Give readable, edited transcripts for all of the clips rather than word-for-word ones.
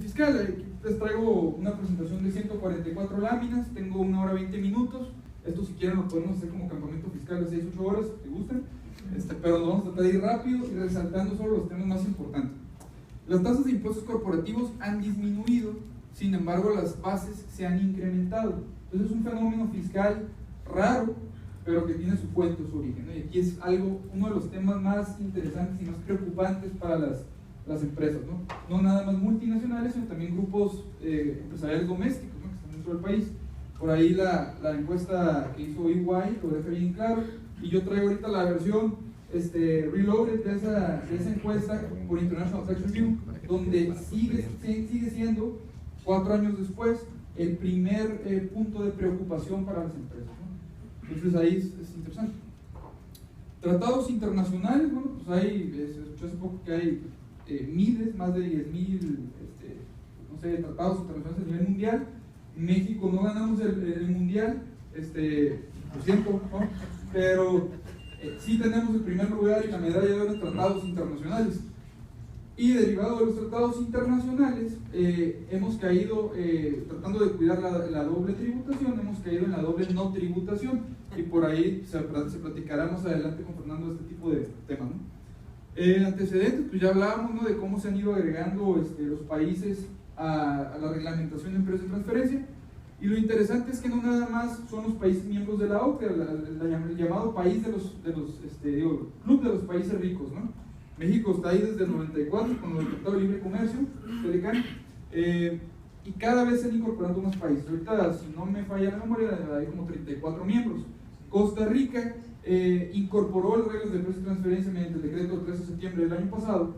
Fiscal, aquí les traigo una presentación de 144 láminas, tengo 1 hora 20 minutos. Esto, si quieren, lo podemos hacer como campamento fiscal de 6-8 horas, si gustan, pero lo vamos a tratar de ir rápido y resaltando solo los temas más importantes. Las tasas de impuestos corporativos han disminuido, sin embargo las bases se han incrementado. Entonces es un fenómeno fiscal raro, pero que tiene su fuente, su origen, ¿no? Y aquí es uno de los temas más interesantes y más preocupantes para las empresas, ¿no? Nada más multinacionales, sino también grupos empresariales domésticos, ¿no? Que están dentro del país. Por ahí la encuesta que hizo EY lo deja bien claro, y yo traigo ahorita la versión reloaded de esa encuesta por International Tax Review, donde sigue siendo, 4 años después, el primer punto de preocupación para las empresas, ¿no? Entonces ahí es interesante. Tratados internacionales, bueno, pues se escuchó hace poco que hay más de 10,000 tratados internacionales a nivel mundial. México no ganamos el mundial, lo siento, ¿no? Pero sí tenemos el primer lugar y la medalla de oro en tratados internacionales. Y derivado de los tratados internacionales, hemos caído, tratando de cuidar la doble tributación, hemos caído en la doble no tributación, y por ahí se platicará más adelante con Fernando de este tipo de temas, ¿no? Antecedentes, pues ya hablábamos, ¿no?, de cómo se han ido agregando los países a la reglamentación de empresas de transferencia, y lo interesante es que no nada más son los países miembros de la OCDE, el llamado país club de los países ricos, ¿no? México está ahí desde el 94 con el Tratado de Libre Comercio, y cada vez se han incorporando más países. Ahorita, si no me falla la memoria, hay como 34 miembros. Costa Rica incorporó las reglas de empresas de transferencia mediante el decreto del 13 de septiembre del año pasado,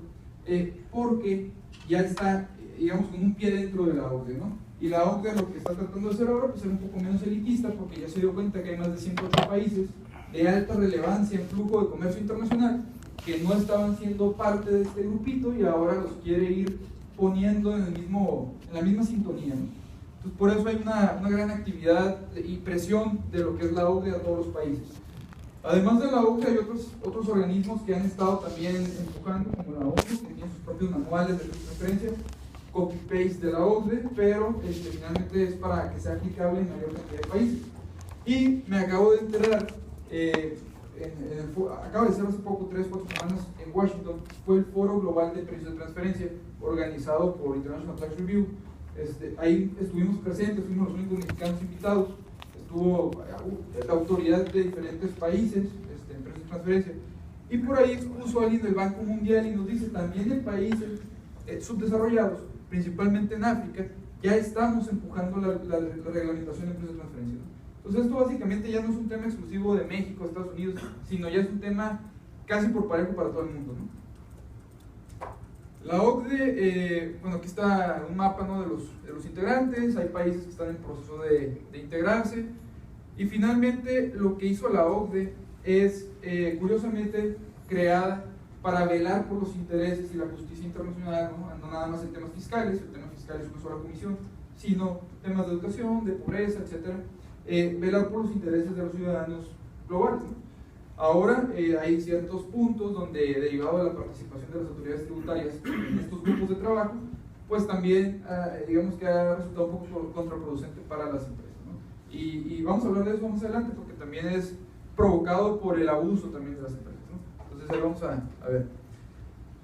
porque ya está, digamos, con un pie dentro de la OCDE, ¿no? Y la OCDE lo que está tratando de hacer ahora, pues, es un poco menos elitista, porque ya se dio cuenta que hay más de 108 países de alta relevancia en flujo de comercio internacional que no estaban siendo parte de este grupito, y ahora los quiere ir poniendo en la misma sintonía, ¿no? Entonces, por eso hay una gran actividad y presión de lo que es la OCDE a todos los países. Además de la OCDE, hay otros organismos que han estado también empujando, como la ONU, que tiene sus propios manuales de transferencia, copy-paste de la OCDE, pero finalmente es para que sea aplicable en mayor cantidad de países. Y me acabo de enterar, acaba de ser hace poco, 3-4 semanas, en Washington, fue el Foro Global de Precios de Transferencia, organizado por International Tax Review. Ahí estuvimos presentes, fuimos los únicos mexicanos invitados. Estuvo la autoridad de diferentes países, empresas de transferencia, y por ahí expuso alguien del Banco Mundial y nos dice: también en países subdesarrollados, principalmente en África, ya estamos empujando la reglamentación de empresas de transferencia, ¿no? Entonces, esto básicamente ya no es un tema exclusivo de México, Estados Unidos, sino ya es un tema casi por parejo para todo el mundo, ¿no? La OCDE, bueno, aquí está un mapa, ¿no?, de los integrantes. Hay países que están en proceso de integrarse, y finalmente lo que hizo la OCDE es, curiosamente, creada para velar por los intereses y la justicia internacional, no nada más en temas fiscales. El tema fiscal es una sola comisión, sino temas de educación, de pobreza, etc. Velar por los intereses de los ciudadanos globales, ¿no? Ahora hay ciertos puntos donde, derivado de la participación de las autoridades tributarias en estos grupos de trabajo, pues también, digamos que ha resultado un poco contraproducente para las empresas, ¿no? Y vamos a hablar de eso más adelante, porque también es provocado por el abuso también de las empresas, ¿no? Entonces ahí vamos a ver.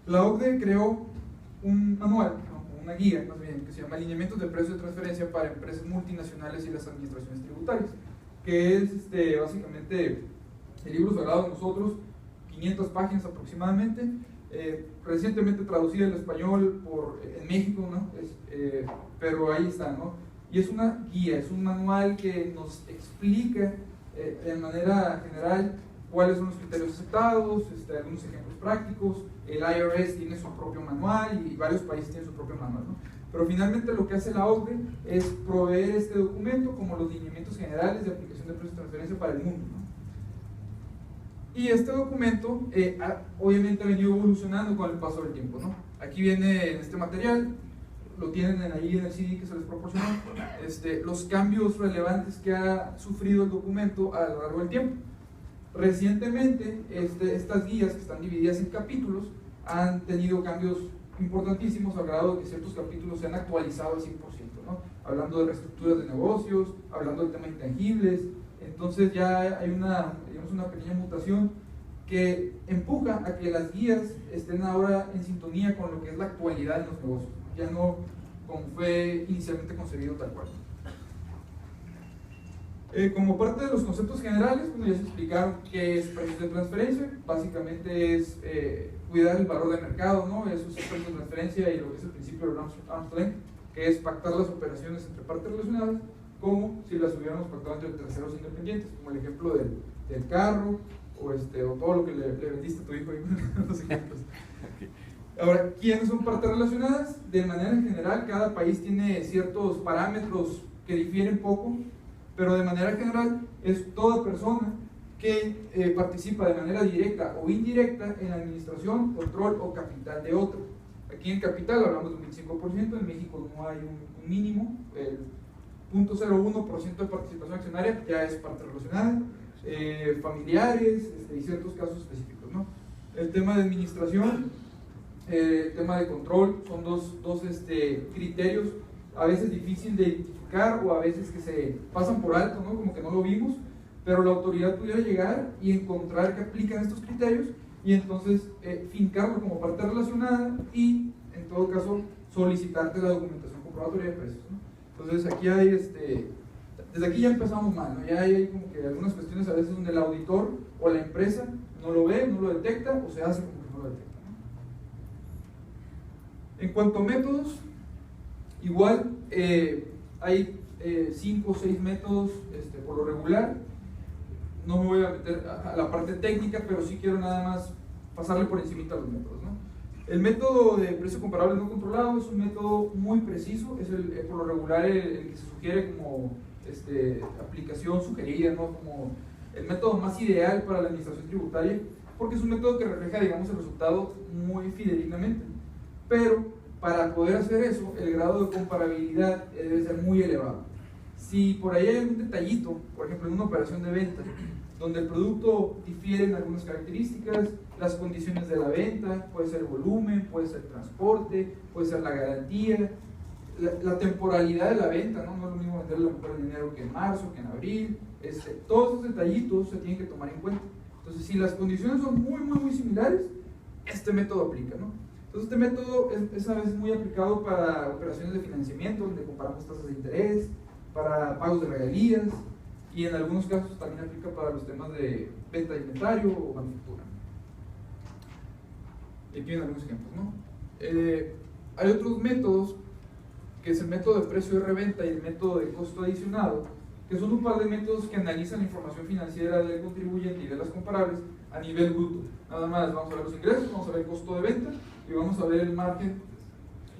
La OCDE creó un manual, ¿no?, una guía más bien, que se llama Alineamientos de Precios de Transferencia para Empresas Multinacionales y las Administraciones Tributarias, que es básicamente el libro sagrado de nosotros, 500 páginas aproximadamente, recientemente traducido al español en México, ¿no? Pero ahí está, ¿no? Y es una guía, es un manual que nos explica de manera general cuáles son los criterios aceptados, algunos ejemplos prácticos. El IRS tiene su propio manual y varios países tienen su propio manual, ¿no? Pero finalmente lo que hace la OCDE es proveer este documento como los lineamientos generales de aplicación de precios de transferencia para el mundo, ¿no? Y este documento obviamente ha venido evolucionando con el paso del tiempo, ¿no? Aquí viene en este material, lo tienen ahí en el CD que se les proporcionó, los cambios relevantes que ha sufrido el documento a lo largo del tiempo. Recientemente, estas guías, que están divididas en capítulos, han tenido cambios importantísimos al grado de que ciertos capítulos se han actualizado al 100%, ¿no? Hablando de reestructuras de negocios, hablando del tema de intangibles. Entonces ya hay digamos, una pequeña mutación que empuja a que las guías estén ahora en sintonía con lo que es la actualidad en los negocios, ya no como fue inicialmente concebido tal cual. Como parte de los conceptos generales, bueno, ya se explicaron qué es precios de transferencia. Básicamente es cuidar el valor de mercado, ¿no? Eso es el precio de transferencia y lo que es el principio de arm's length, que es pactar las operaciones entre partes relacionadas, como si las hubiéramos pactado entre terceros independientes, como el ejemplo del carro o todo lo que le vendiste a tu hijo ahí, los ejemplos. Ahora, ¿quiénes son partes relacionadas? De manera general, cada país tiene ciertos parámetros que difieren poco, pero de manera general es toda persona que participa de manera directa o indirecta en la administración, control o capital de otro. Aquí en capital hablamos de un 25%, en México no hay un mínimo, el 0.01% de participación accionaria ya es parte relacionada, familiares y ciertos casos específicos, ¿no? El tema de administración, el tema de control son dos criterios a veces difícil de identificar o a veces que se pasan por alto, ¿no? Como que no lo vimos, pero la autoridad pudiera llegar y encontrar que aplican estos criterios y entonces fincarlo como parte relacionada y en todo caso solicitarte la documentación comprobatoria de precios, ¿no? Entonces aquí hay desde aquí ya empezamos mal, ¿no? Ya hay como que algunas cuestiones a veces donde el auditor o la empresa no lo ve, no lo detecta o se hace como que no lo detecta, ¿no? En cuanto a métodos, igual hay 5 o 6 métodos por lo regular. No me voy a meter a la parte técnica, pero sí quiero nada más pasarle por encimita a los métodos, ¿no? El método de precio comparable no controlado es un método muy preciso, es por lo regular el que se sugiere como aplicación sugerida, ¿no? Como el método más ideal para la administración tributaria, porque es un método que refleja, digamos, el resultado muy fidedignamente. Pero para poder hacer eso, el grado de comparabilidad debe ser muy elevado. Si por ahí hay algún detallito, por ejemplo en una operación de venta, donde el producto difiere en algunas características, las condiciones de la venta, puede ser el volumen, puede ser el transporte, puede ser la garantía, la temporalidad de la venta, ¿no? No es lo mismo venderlo en enero que en marzo, que en abril, todos esos detallitos se tienen que tomar en cuenta. Entonces, si las condiciones son muy similares, este método aplica, ¿no? Entonces, este método es a veces muy aplicado para operaciones de financiamiento, donde comparamos tasas de interés, para pagos de regalías, y en algunos casos también aplica para los temas de venta de inventario o manufactura. Y aquí vienen algunos ejemplos, ¿no? Hay otros métodos, que es el método de precio de reventa y el método de costo adicionado, que son un par de métodos que analizan la información financiera del contribuyente y de las comparables a nivel bruto. Nada más vamos a ver los ingresos, vamos a ver el costo de venta y vamos a ver el margen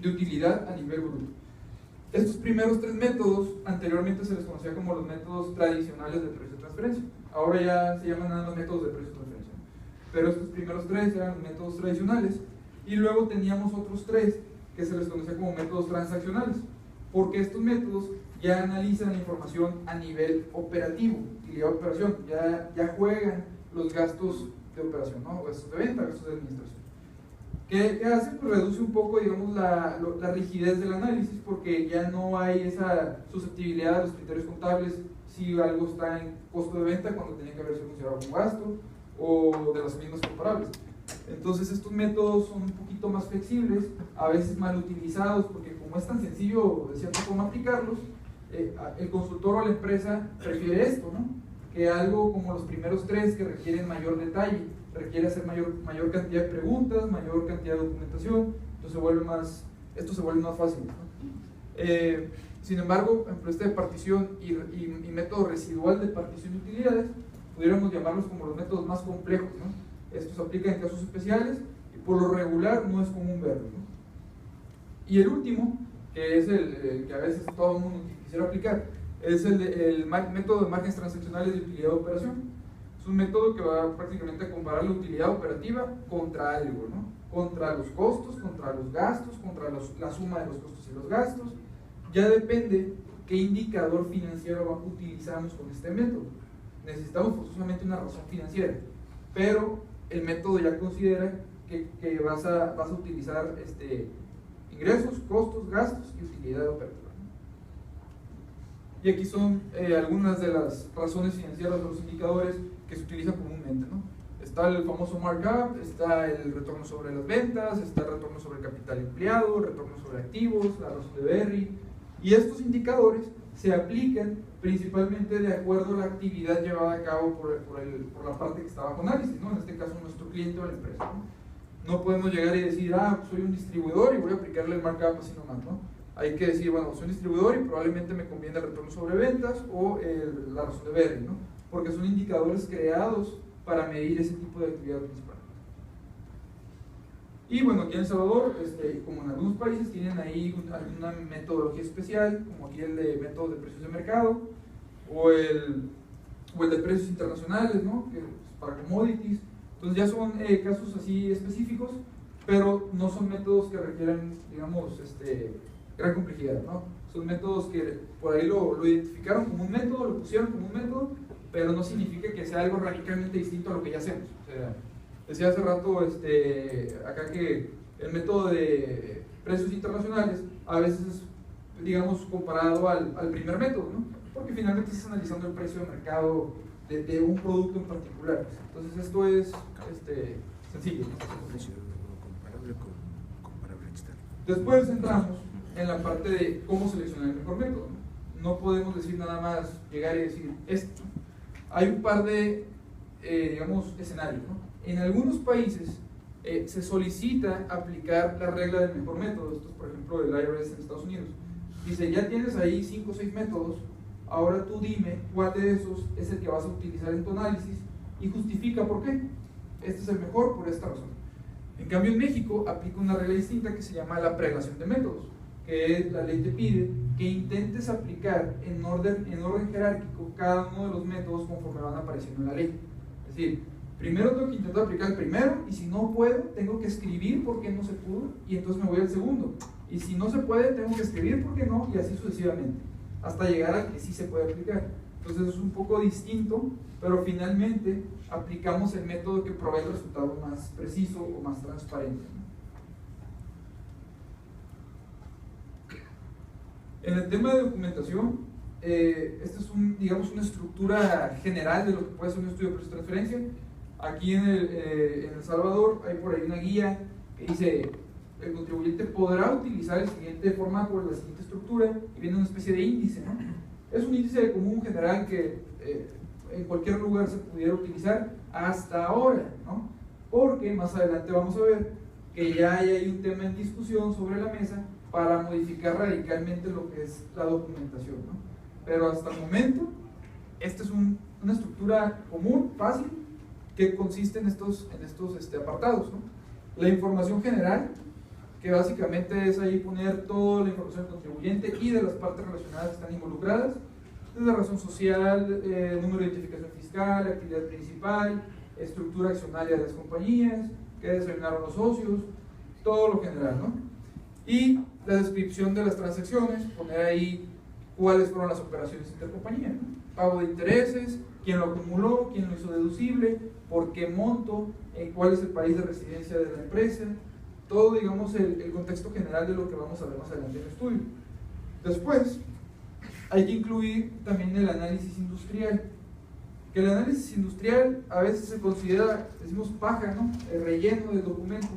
de utilidad a nivel bruto. Estos primeros 3 métodos anteriormente se les conocía como los métodos tradicionales de precio de transferencia. Ahora ya se llaman nada más métodos de precio de transferencia. Pero estos primeros 3 eran los métodos tradicionales y luego teníamos otros 3 que se les conocía como métodos transaccionales, porque estos métodos ya analizan la información a nivel operativo, utilidad de operación, ya juegan los gastos de operación, ¿no? Gastos de venta, gastos de administración. ¿Qué hace? Pues reduce un poco, digamos, la rigidez del análisis, porque ya no hay esa susceptibilidad a los criterios contables si algo está en costo de venta cuando tenía que haberse considerado como gasto, o de las mismas comparables. Entonces estos métodos son un poquito más flexibles, a veces mal utilizados, porque como es tan sencillo de cierta forma aplicarlos, el consultor o la empresa prefiere esto, ¿no? Que algo como los primeros 3 que requieren mayor detalle, requiere hacer mayor cantidad de preguntas, mayor cantidad de documentación, entonces esto se vuelve más fácil, ¿no? Sin embargo, este de partición y método residual de partición de utilidades, pudiéramos llamarlos como los métodos más complejos, ¿no? Estos se aplican en casos especiales y por lo regular no es común verlo, ¿no? Y el último, que es el que a veces todo el mundo quisiera aplicar, es el método de márgenes transaccionales de utilidad de operación. Es un método que va prácticamente a comparar la utilidad operativa contra algo, ¿no? Contra los costos, contra los gastos, contra la suma de los costos y los gastos. Ya depende qué indicador financiero utilizamos con este método. Necesitamos forzosamente una razón financiera, pero el método ya considera que vas a utilizar ingresos, costos, gastos y utilidad operativa. Y aquí son algunas de las razones financieras de los indicadores que se utilizan comúnmente, ¿no? Está el famoso markup, está el retorno sobre las ventas, está el retorno sobre el capital empleado, el retorno sobre activos, la razón de Berry. Y estos indicadores se aplican principalmente de acuerdo a la actividad llevada a cabo por la parte que está bajo análisis, ¿no? En este caso nuestro cliente o la empresa, ¿no? No podemos llegar y decir, soy un distribuidor y voy a aplicarle el markup así nomás, ¿no? Hay que decir, bueno, soy un distribuidor y probablemente me conviene el retorno sobre ventas o la razón de Berry, ¿no? Porque son indicadores creados para medir ese tipo de actividad principal. Y bueno, aquí en El Salvador, como en algunos países, tienen ahí alguna metodología especial, como aquí el de método de precios de mercado, o el de precios internacionales, ¿no? Que es para commodities. Entonces ya son casos así específicos, pero no son métodos que requieran, digamos, gran complejidad, ¿no? Son métodos que por ahí lo identificaron como un método, lo pusieron como un método, pero no significa que sea algo radicalmente distinto a lo que ya hacemos. O sea, decía hace rato acá que el método de precios internacionales a veces es, digamos, comparado al primer método, ¿no? Porque finalmente estás analizando el precio de mercado de un producto en particular. Entonces esto es sencillo, ¿no? Comparable con comparable externo. Después entramos en la parte de cómo seleccionar el mejor método. No podemos decir nada más, llegar y decir esto. Hay un par de, digamos, escenarios, ¿no? En algunos países se solicita aplicar la regla del mejor método. Esto es, por ejemplo, el IRS en Estados Unidos. Dice, ya tienes ahí 5 o 6 métodos, ahora tú dime cuál de esos es el que vas a utilizar en tu análisis y justifica por qué. Este es el mejor por esta razón. En cambio, en México aplica una regla distinta que se llama la prelación de métodos, que la ley te pide que intentes aplicar en orden jerárquico cada uno de los métodos conforme van apareciendo en la ley. Es decir, primero tengo que intentar aplicar el primero y si no puedo, tengo que escribir por qué no se pudo y entonces me voy al segundo. Y si no se puede, tengo que escribir por qué no y así sucesivamente, hasta llegar a que sí se puede aplicar. Entonces es un poco distinto, pero finalmente aplicamos el método que provee el resultado más preciso o más transparente, ¿no? En el tema de documentación, esta es digamos una estructura general de lo que puede ser un estudio de precio de transferencia. Aquí en El Salvador hay por ahí una guía que dice el contribuyente podrá utilizar el siguiente formato o la siguiente estructura y viene una especie de índice, ¿no? Es un índice de común general que en cualquier lugar se pudiera utilizar hasta ahora, ¿no? Porque más adelante vamos a ver que ya hay un tema en discusión sobre la mesa para modificar radicalmente lo que es la documentación, ¿no? Pero hasta el momento, esta es una estructura común, fácil, que consiste en estos apartados, ¿no? La información general, que básicamente es ahí poner toda la información del contribuyente y de las partes relacionadas que están involucradas, desde razón social, número de identificación fiscal, actividad principal, estructura accionaria de las compañías, qué determinaron los socios, todo lo general, ¿no? Y la descripción de las transacciones, poner ahí cuáles fueron las operaciones intercompañía, ¿no? Pago de intereses, quién lo acumuló, quién lo hizo deducible, por qué monto, cuál es el país de residencia de la empresa, todo, digamos, el contexto general de lo que vamos a ver más adelante en el estudio. Después, hay que incluir también el análisis industrial, que el análisis industrial a veces se considera, decimos, paja, ¿no? El relleno del documento,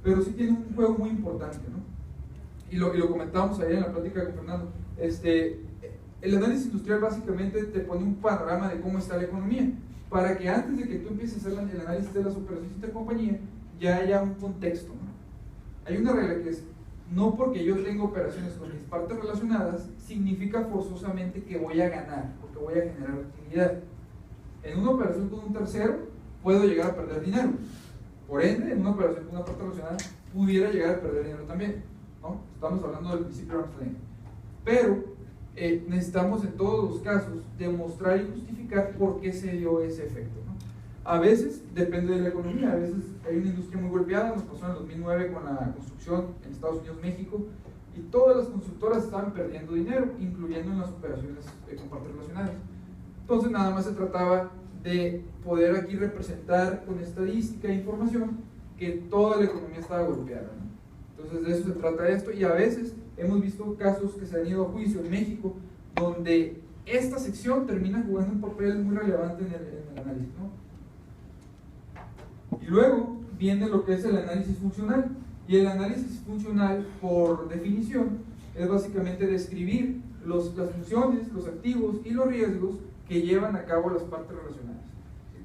pero sí tiene un juego muy importante, ¿no? Y lo comentábamos ayer en la plática con Fernando. El análisis industrial básicamente te pone un panorama de cómo está la economía, para que antes de que tú empieces a hacer el análisis de las operaciones intercompañía, ya haya un contexto, ¿no? Hay una regla que es, no porque yo tenga operaciones con mis partes relacionadas, significa forzosamente que voy a ganar, o que voy a generar utilidad. En una operación con un tercero, puedo llegar a perder dinero. Por ende, en una operación con una parte relacionada, pudiera llegar a perder dinero también, ¿no? Estamos hablando del principio de Armstrong. Pero necesitamos en todos los casos demostrar y justificar por qué se dio ese efecto, ¿no? A veces depende de la economía, a veces hay una industria muy golpeada, nos pasó en el 2009 con la construcción en Estados Unidos, México, y todas las constructoras estaban perdiendo dinero, incluyendo en las operaciones con partes relacionadas. Entonces nada más se trataba de poder aquí representar con estadística e información que toda la economía estaba golpeada, ¿no? Entonces de eso se trata esto, y a veces hemos visto casos que se han ido a juicio en México donde esta sección termina jugando un papel muy relevante en el análisis, ¿no? Y luego viene lo que es el análisis funcional, y el análisis funcional, por definición, es básicamente describir las funciones, los activos y los riesgos que llevan a cabo las partes relacionadas.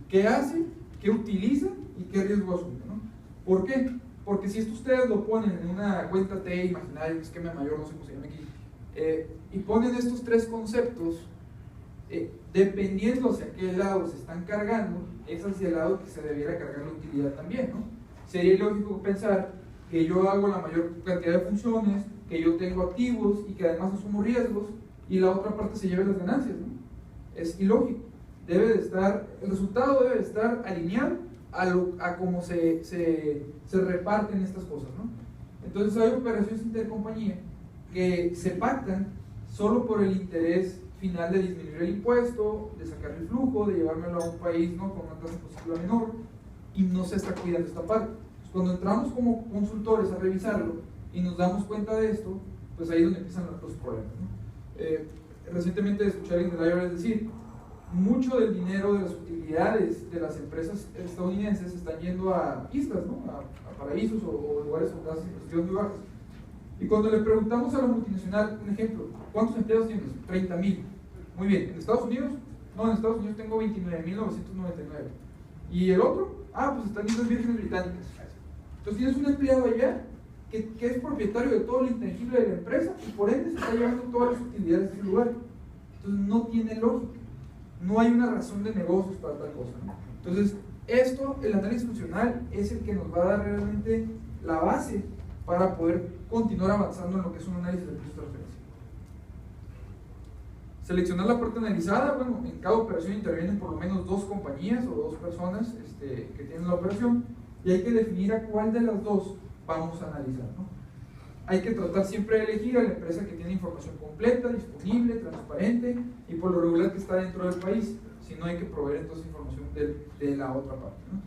¿Qué hacen? ¿Qué utilizan? ¿Y qué riesgo asumen, ¿no? ¿Por qué? Porque si esto ustedes lo ponen en una cuenta T imaginaria, un esquema mayor, no sé cómo se llama aquí, y ponen estos tres conceptos, dependiendo hacia qué lado se están cargando, es hacia el lado que se debiera cargar la utilidad también, ¿no? Sería ilógico pensar que yo hago la mayor cantidad de funciones, que yo tengo activos y que además asumo riesgos, y la otra parte se lleve las ganancias, ¿no? Es ilógico. Debe de estar, el resultado debe de estar alineado a cómo se reparten estas cosas, ¿no? Entonces hay operaciones intercompañía que se pactan solo por el interés final de disminuir el impuesto, de sacar el flujo, de llevármelo a un país, ¿no?, con una tasa positiva menor, y no se está cuidando esta parte. Pues cuando entramos como consultores a revisarlo y nos damos cuenta de esto, pues ahí es donde empiezan los problemas, ¿no? Recientemente escuché a alguien del IRS decir, mucho del dinero de las utilidades de las empresas estadounidenses están yendo a islas, ¿no?, a paraísos o lugares con tasas de imposición muy bajas. Y cuando le preguntamos a la multinacional, un ejemplo, ¿cuántos empleados tienes? 30,000. Muy bien, ¿en Estados Unidos? No, en Estados Unidos tengo 29,999. ¿Y el otro? Ah, pues están en Islas Vírgenes Británicas. Entonces tienes un empleado allá que es propietario de todo lo intangible de la empresa y por ende se está llevando todas las utilidades de ese lugar. Entonces no tiene lógica. No hay una razón de negocios para tal cosa, ¿no? Entonces, esto, el análisis funcional, es el que nos va a dar realmente la base para poder continuar avanzando en lo que es un análisis de precios de referencia. Seleccionar la parte analizada. Bueno, en cada operación intervienen por lo menos 2 compañías o 2 personas que tienen la operación, y hay que definir a cuál de las 2 vamos a analizar, ¿no? Hay que tratar siempre de elegir a la empresa que tiene información completa, disponible, transparente y por lo regular que está dentro del país. Si no, hay que proveer entonces información de la otra parte, ¿no?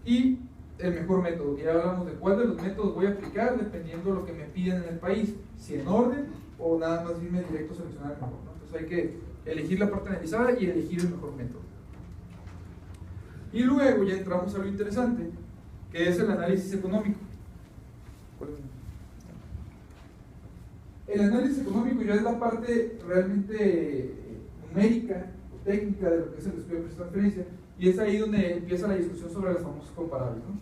Y el mejor método, que ya hablamos de cuál de los métodos voy a aplicar dependiendo de lo que me piden en el país, si en orden o nada más irme directo a seleccionar el mejor, ¿no? Entonces hay que elegir la parte analizada y elegir el mejor método. Y luego ya entramos a lo interesante, que es el análisis económico. El análisis económico ya es la parte realmente numérica o técnica de lo que es el estudio de precios de transferencia, y es ahí donde empieza la discusión sobre las famosas comparables, ¿no?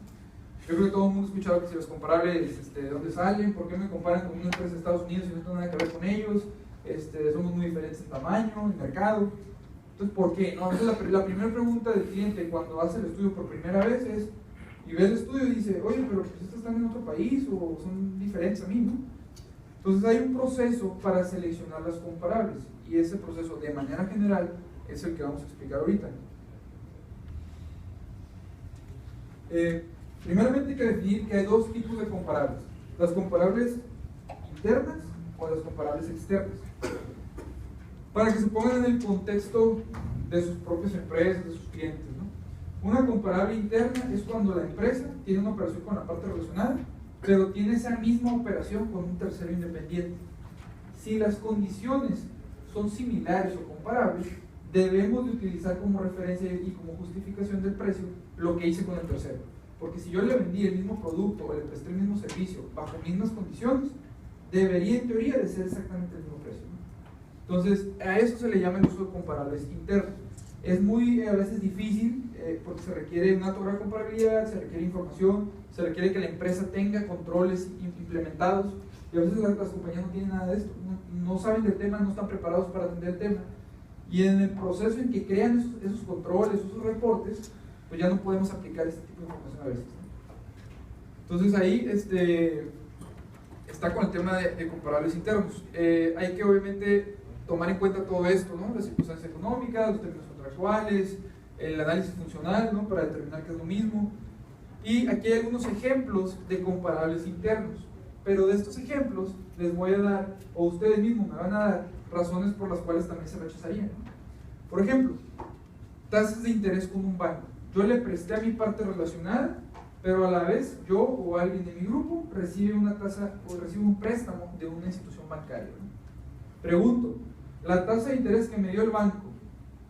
Yo creo que todo el mundo ha escuchado que si los comparables, ¿de dónde salen? ¿Por qué me comparan con una empresa de Estados Unidos y no tengo nada que ver con ellos? Somos muy diferentes en tamaño, en mercado. Entonces, ¿por qué? No, entonces la primera pregunta del cliente cuando hace el estudio por primera vez es, y ve el estudio y dice, oye, pero pues estos están en otro país o son diferentes a mí, ¿no? Entonces hay un proceso para seleccionar las comparables, y ese proceso de manera general es el que vamos a explicar ahorita. Primeramente hay que definir que hay 2 tipos de comparables: las comparables internas o las comparables externas, para que se pongan en el contexto de sus propias empresas, de sus clientes, ¿no? Una comparable interna es cuando la empresa tiene una operación con la parte relacionada, pero tiene esa misma operación con un tercero independiente. Si las condiciones son similares o comparables, debemos de utilizar como referencia y como justificación del precio lo que hice con el tercero. Porque si yo le vendí el mismo producto o le presté el mismo servicio bajo mismas condiciones, debería en teoría de ser exactamente el mismo precio, ¿no? Entonces, a eso se le llama el uso de comparables internos. Es muy a veces difícil porque se requiere una alta grado de comparabilidad, se requiere información, se requiere que la empresa tenga controles implementados, y a veces las compañías no tienen nada de esto, no saben del tema, no están preparados para atender el tema, y en el proceso en que crean esos controles, esos reportes, pues ya no podemos aplicar este tipo de información a veces, ¿no? Entonces ahí está con el tema de comparables internos. Hay que obviamente tomar en cuenta todo esto, ¿no? Las circunstancias económicas, los términos contractuales, el análisis funcional, ¿no?, para determinar qué es lo mismo. Y aquí hay algunos ejemplos de comparables internos, pero de estos ejemplos les voy a dar, o ustedes mismos me van a dar, razones por las cuales también se rechazarían, ¿no? Por ejemplo, tasas de interés con un banco. Yo le presté a mi parte relacionada pero a la vez yo o alguien de mi grupo recibe una tasa o recibe un préstamo de una institución bancaria, ¿no? Pregunto, ¿la tasa de interés que me dio el banco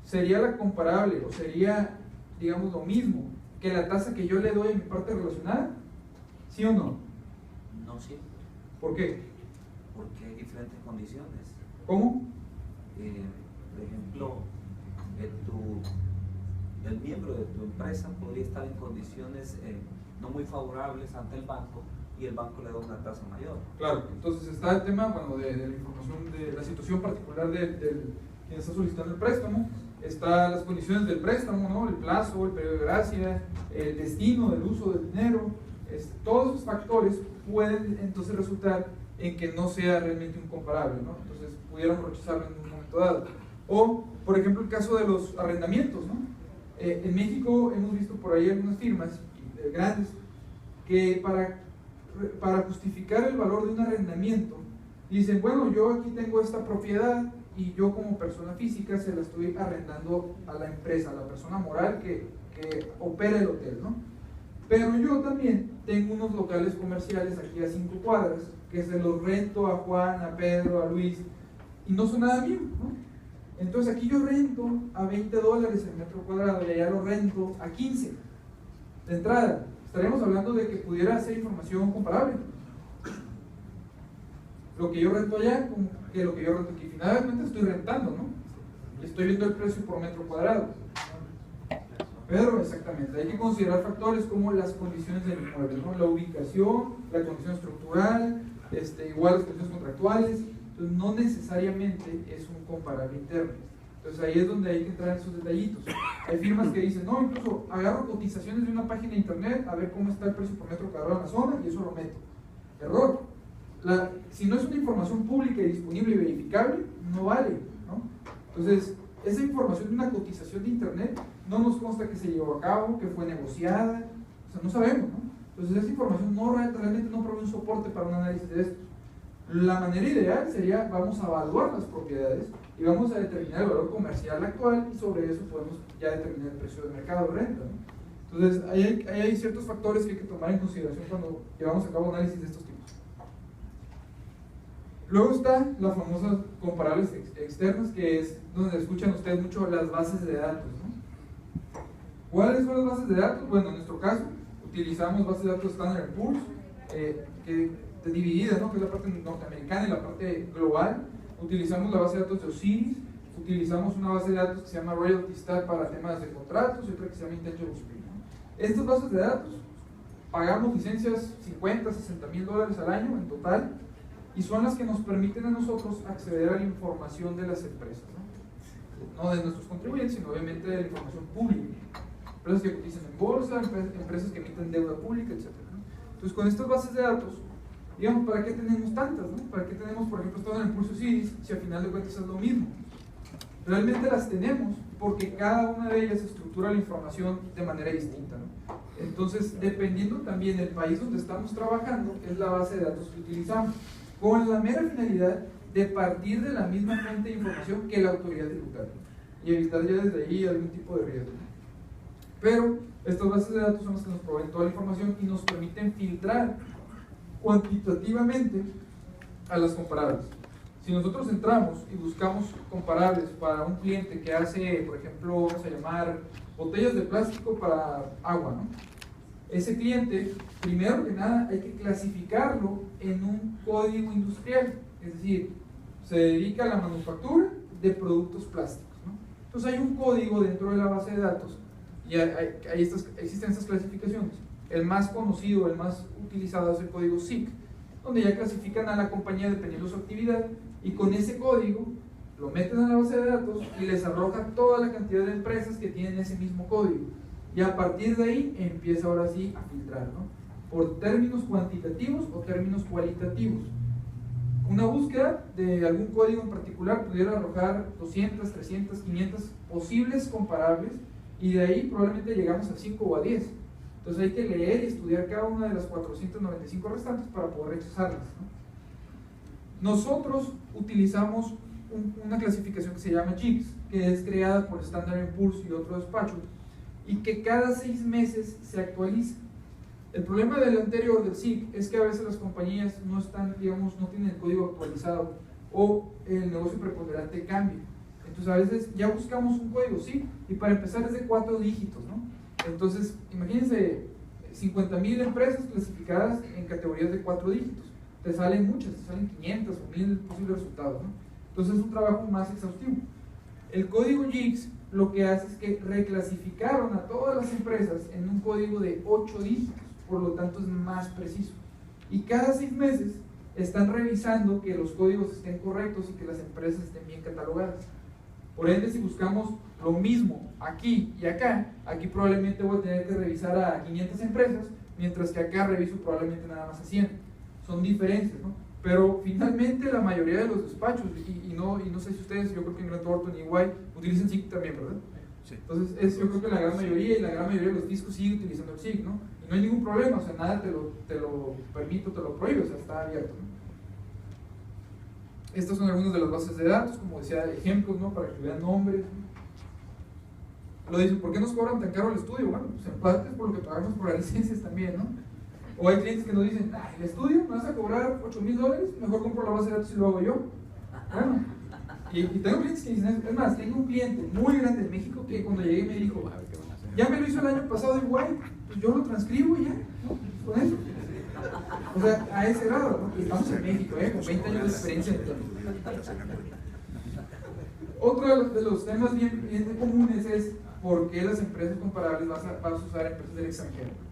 sería la comparable o sería, digamos, lo mismo que la tasa que yo le doy en mi parte relacionada? ¿Sí o no? No siempre. ¿Por qué? Porque hay diferentes condiciones. ¿Cómo? Por ejemplo, el miembro de tu empresa podría estar en condiciones no muy favorables ante el banco y el banco le da una tasa mayor. Claro, entonces está el tema, bueno, de la información de la situación particular de quien está solicitando el préstamo, está las condiciones del préstamo, ¿no? El plazo, el periodo de gracia, el destino del uso del dinero, todos esos factores pueden entonces resultar en que no sea realmente un comparable, ¿no? Entonces pudiéramos rechazarlo en un momento dado. O, por ejemplo, el caso de los arrendamientos, ¿no? En México hemos visto por ahí algunas firmas grandes que para justificar el valor de un arrendamiento dicen, bueno, yo aquí tengo esta propiedad y yo como persona física se la estoy arrendando a la empresa, a la persona moral que opera el hotel, ¿no? Pero yo también tengo unos locales comerciales aquí a 5 cuadras que se los rento a Juan, a Pedro, a Luis y no son nada mío, ¿no? Entonces aquí yo rento a $20 el metro cuadrado y allá lo rento a 15 de entrada. Estaríamos hablando de que pudiera ser información comparable. Lo que yo rento allá con que lo que yo rento aquí. Finalmente estoy rentando, ¿no? Estoy viendo el precio por metro cuadrado. Pero exactamente, hay que considerar factores como las condiciones del inmueble, ¿no? La ubicación, la condición estructural, igual las condiciones contractuales. Entonces no necesariamente es un comparable interno. Entonces ahí es donde hay que entrar en esos detallitos. Hay firmas que dicen, no, incluso agarro cotizaciones de una página de internet a ver cómo está el precio por metro cuadrado en la zona y eso lo meto. Error. Si no es una información pública y disponible y verificable, no vale, ¿no? Entonces, esa información de una cotización de internet no nos consta que se llevó a cabo, que fue negociada, o sea, no sabemos, ¿no? Entonces esa información realmente no provee un soporte para un análisis de esto. La manera ideal sería, vamos a evaluar las propiedades y vamos a determinar el valor comercial actual y sobre eso podemos ya determinar el precio de mercado de renta, ¿no? Entonces, ahí hay ciertos factores que hay que tomar en consideración cuando llevamos a cabo análisis de estos tipos. Luego están las famosas comparables externas, que es donde escuchan ustedes mucho las bases de datos, ¿no? ¿Cuáles son las bases de datos? Bueno, en nuestro caso, utilizamos bases de datos Standard & Poor's, que dividida, ¿no? Que es la parte norteamericana y la parte global. Utilizamos la base de datos de Osiris, utilizamos una base de datos que se llama Royalty Stat para temas de contratos y otra que se llama Intangible Spring, ¿no? Estas bases de datos, pagamos licencias $50,000 $60,000 al año en total y son las que nos permiten a nosotros acceder a la información de las empresas, no de nuestros contribuyentes, sino obviamente de la información pública. Empresas que cotizan en bolsa, empresas que emiten deuda pública, etc. Entonces, con estas bases de datos, digamos, ¿para qué tenemos tantas? ¿No? ¿Para qué tenemos, por ejemplo, estado en el Pulso Osiris si al final de cuentas es lo mismo? Realmente las tenemos porque cada una de ellas estructura la información de manera distinta, ¿no? Entonces, dependiendo también del país donde estamos trabajando, es la base de datos que utilizamos, con la mera finalidad de partir de la misma fuente de información que la autoridad tributaria y evitar ya desde ahí algún tipo de riesgo. Pero estas bases de datos son las que nos proveen toda la información y nos permiten filtrar cuantitativamente a las comparables. Si nosotros entramos y buscamos comparables para un cliente que hace, por ejemplo, vamos a llamar botellas de plástico para agua, ¿no? Ese cliente, primero que nada, hay que clasificarlo en un código industrial, es decir, se dedica a la manufactura de productos plásticos, ¿no? Entonces hay un código dentro de la base de datos y existen estas clasificaciones. El más conocido, el más utilizado es el código SIC, donde ya clasifican a la compañía dependiendo de su actividad y con ese código lo meten a la base de datos y les arroja toda la cantidad de empresas que tienen ese mismo código. Y a partir de ahí empieza ahora sí a filtrar, ¿no? Por términos cuantitativos o términos cualitativos. Una búsqueda de algún código en particular pudiera arrojar 200, 300, 500 posibles comparables y de ahí probablemente llegamos a 5 o a 10. Entonces hay que leer y estudiar cada una de las 495 restantes para poder rechazarlas, ¿no? Nosotros utilizamos una clasificación que se llama GIPS, que es creada por Standard & Poor's y otro despacho, y que cada 6 meses se actualiza. El problema del anterior, del SIC, es que a veces las compañías no están, digamos, no tienen el código actualizado o el negocio preponderante cambia. Entonces a veces ya buscamos un código, sí, y para empezar es de 4 dígitos, ¿no? Entonces, imagínense 50,000 empresas clasificadas en categorías de 4 dígitos. Te salen muchas, te salen 500 o 1000 posibles resultados, ¿no? Entonces es un trabajo más exhaustivo. El código JIX lo que hace es que reclasificaron a todas las empresas en un código de 8 dígitos, por lo tanto es más preciso. Y cada 6 meses están revisando que los códigos estén correctos y que las empresas estén bien catalogadas. Por ende, si buscamos lo mismo aquí y acá, aquí probablemente voy a tener que revisar a 500 empresas, mientras que acá reviso probablemente nada más a 100. Son diferencias, ¿no? Pero finalmente la mayoría de los despachos, y no sé si ustedes, yo creo que en Grant Thornton y EY utilizan SIG también, ¿verdad? Sí. Entonces yo creo que la gran mayoría y la gran mayoría de los discos sigue utilizando el SIG, ¿no? Y no hay ningún problema, o sea, nada te lo permito, te lo prohíbe, o sea, está abierto, ¿no? Estas son algunas de las bases de datos, como decía, ejemplos, ¿no? Para que vean nombres, ¿no? Lo dicen, ¿por qué nos cobran tan caro el estudio? Bueno, pues en parte es por lo que pagamos por las licencias también, ¿no? O hay clientes que nos dicen, ay, el estudio me vas a cobrar $8,000, mejor compro la base de datos y lo hago yo. Bueno, y tengo clientes que dicen, es más, tengo un cliente muy grande en México que cuando llegué me dijo, ya me lo hizo el año pasado igual, pues yo lo transcribo y ya, ¿no? Con eso. O sea, a ese grado, ¿no? Estamos en México, con 20 años de experiencia en el tema. Otro de los temas bien comunes es por qué las empresas comparables vas a usar empresas del extranjero.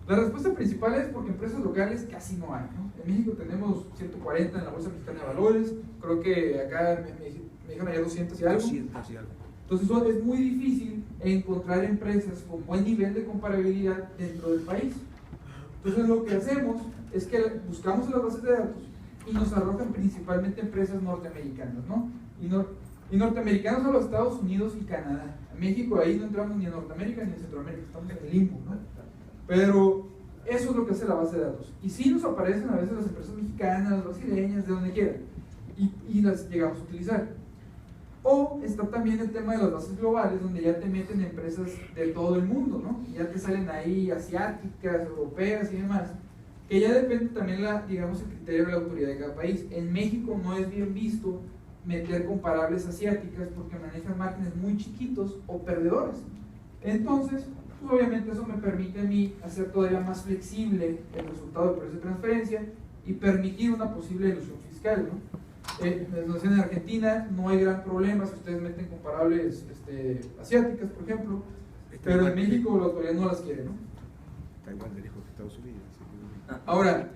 La respuesta principal es porque empresas locales casi no hay, ¿no? En México tenemos 140 en la Bolsa Mexicana de Valores, creo que acá me dijeron allá 200 y algo. 200 y algo. Entonces es muy difícil encontrar empresas con buen nivel de comparabilidad dentro del país. Entonces lo que hacemos es que buscamos en las bases de datos y nos arrojan principalmente empresas norteamericanas, ¿no? Y norteamericanos son los Estados Unidos y Canadá. En México ahí no entramos ni en Norteamérica ni en Centroamérica, estamos en el limbo, ¿no? Pero eso es lo que hace la base de datos. Y sí nos aparecen a veces las empresas mexicanas, brasileñas, de donde quieran, y las llegamos a utilizar. O está también el tema de las bases globales, donde ya te meten empresas de todo el mundo, ¿no? Y ya te salen ahí asiáticas, europeas y demás, que ya depende también, digamos, el criterio de la autoridad de cada país. En México no es bien visto meter comparables asiáticas porque manejan márgenes muy chiquitos o perdedores. Entonces, pues obviamente eso me permite a mí hacer todavía más flexible el resultado del precio de transferencia y permitir una posible ilusión fiscal, ¿no? En Argentina no hay gran problema si ustedes meten comparables asiáticas, por ejemplo, pero en México la autoridad no las quiere, ¿no? Taiwán le dijo que Estados Unidos. Ahora,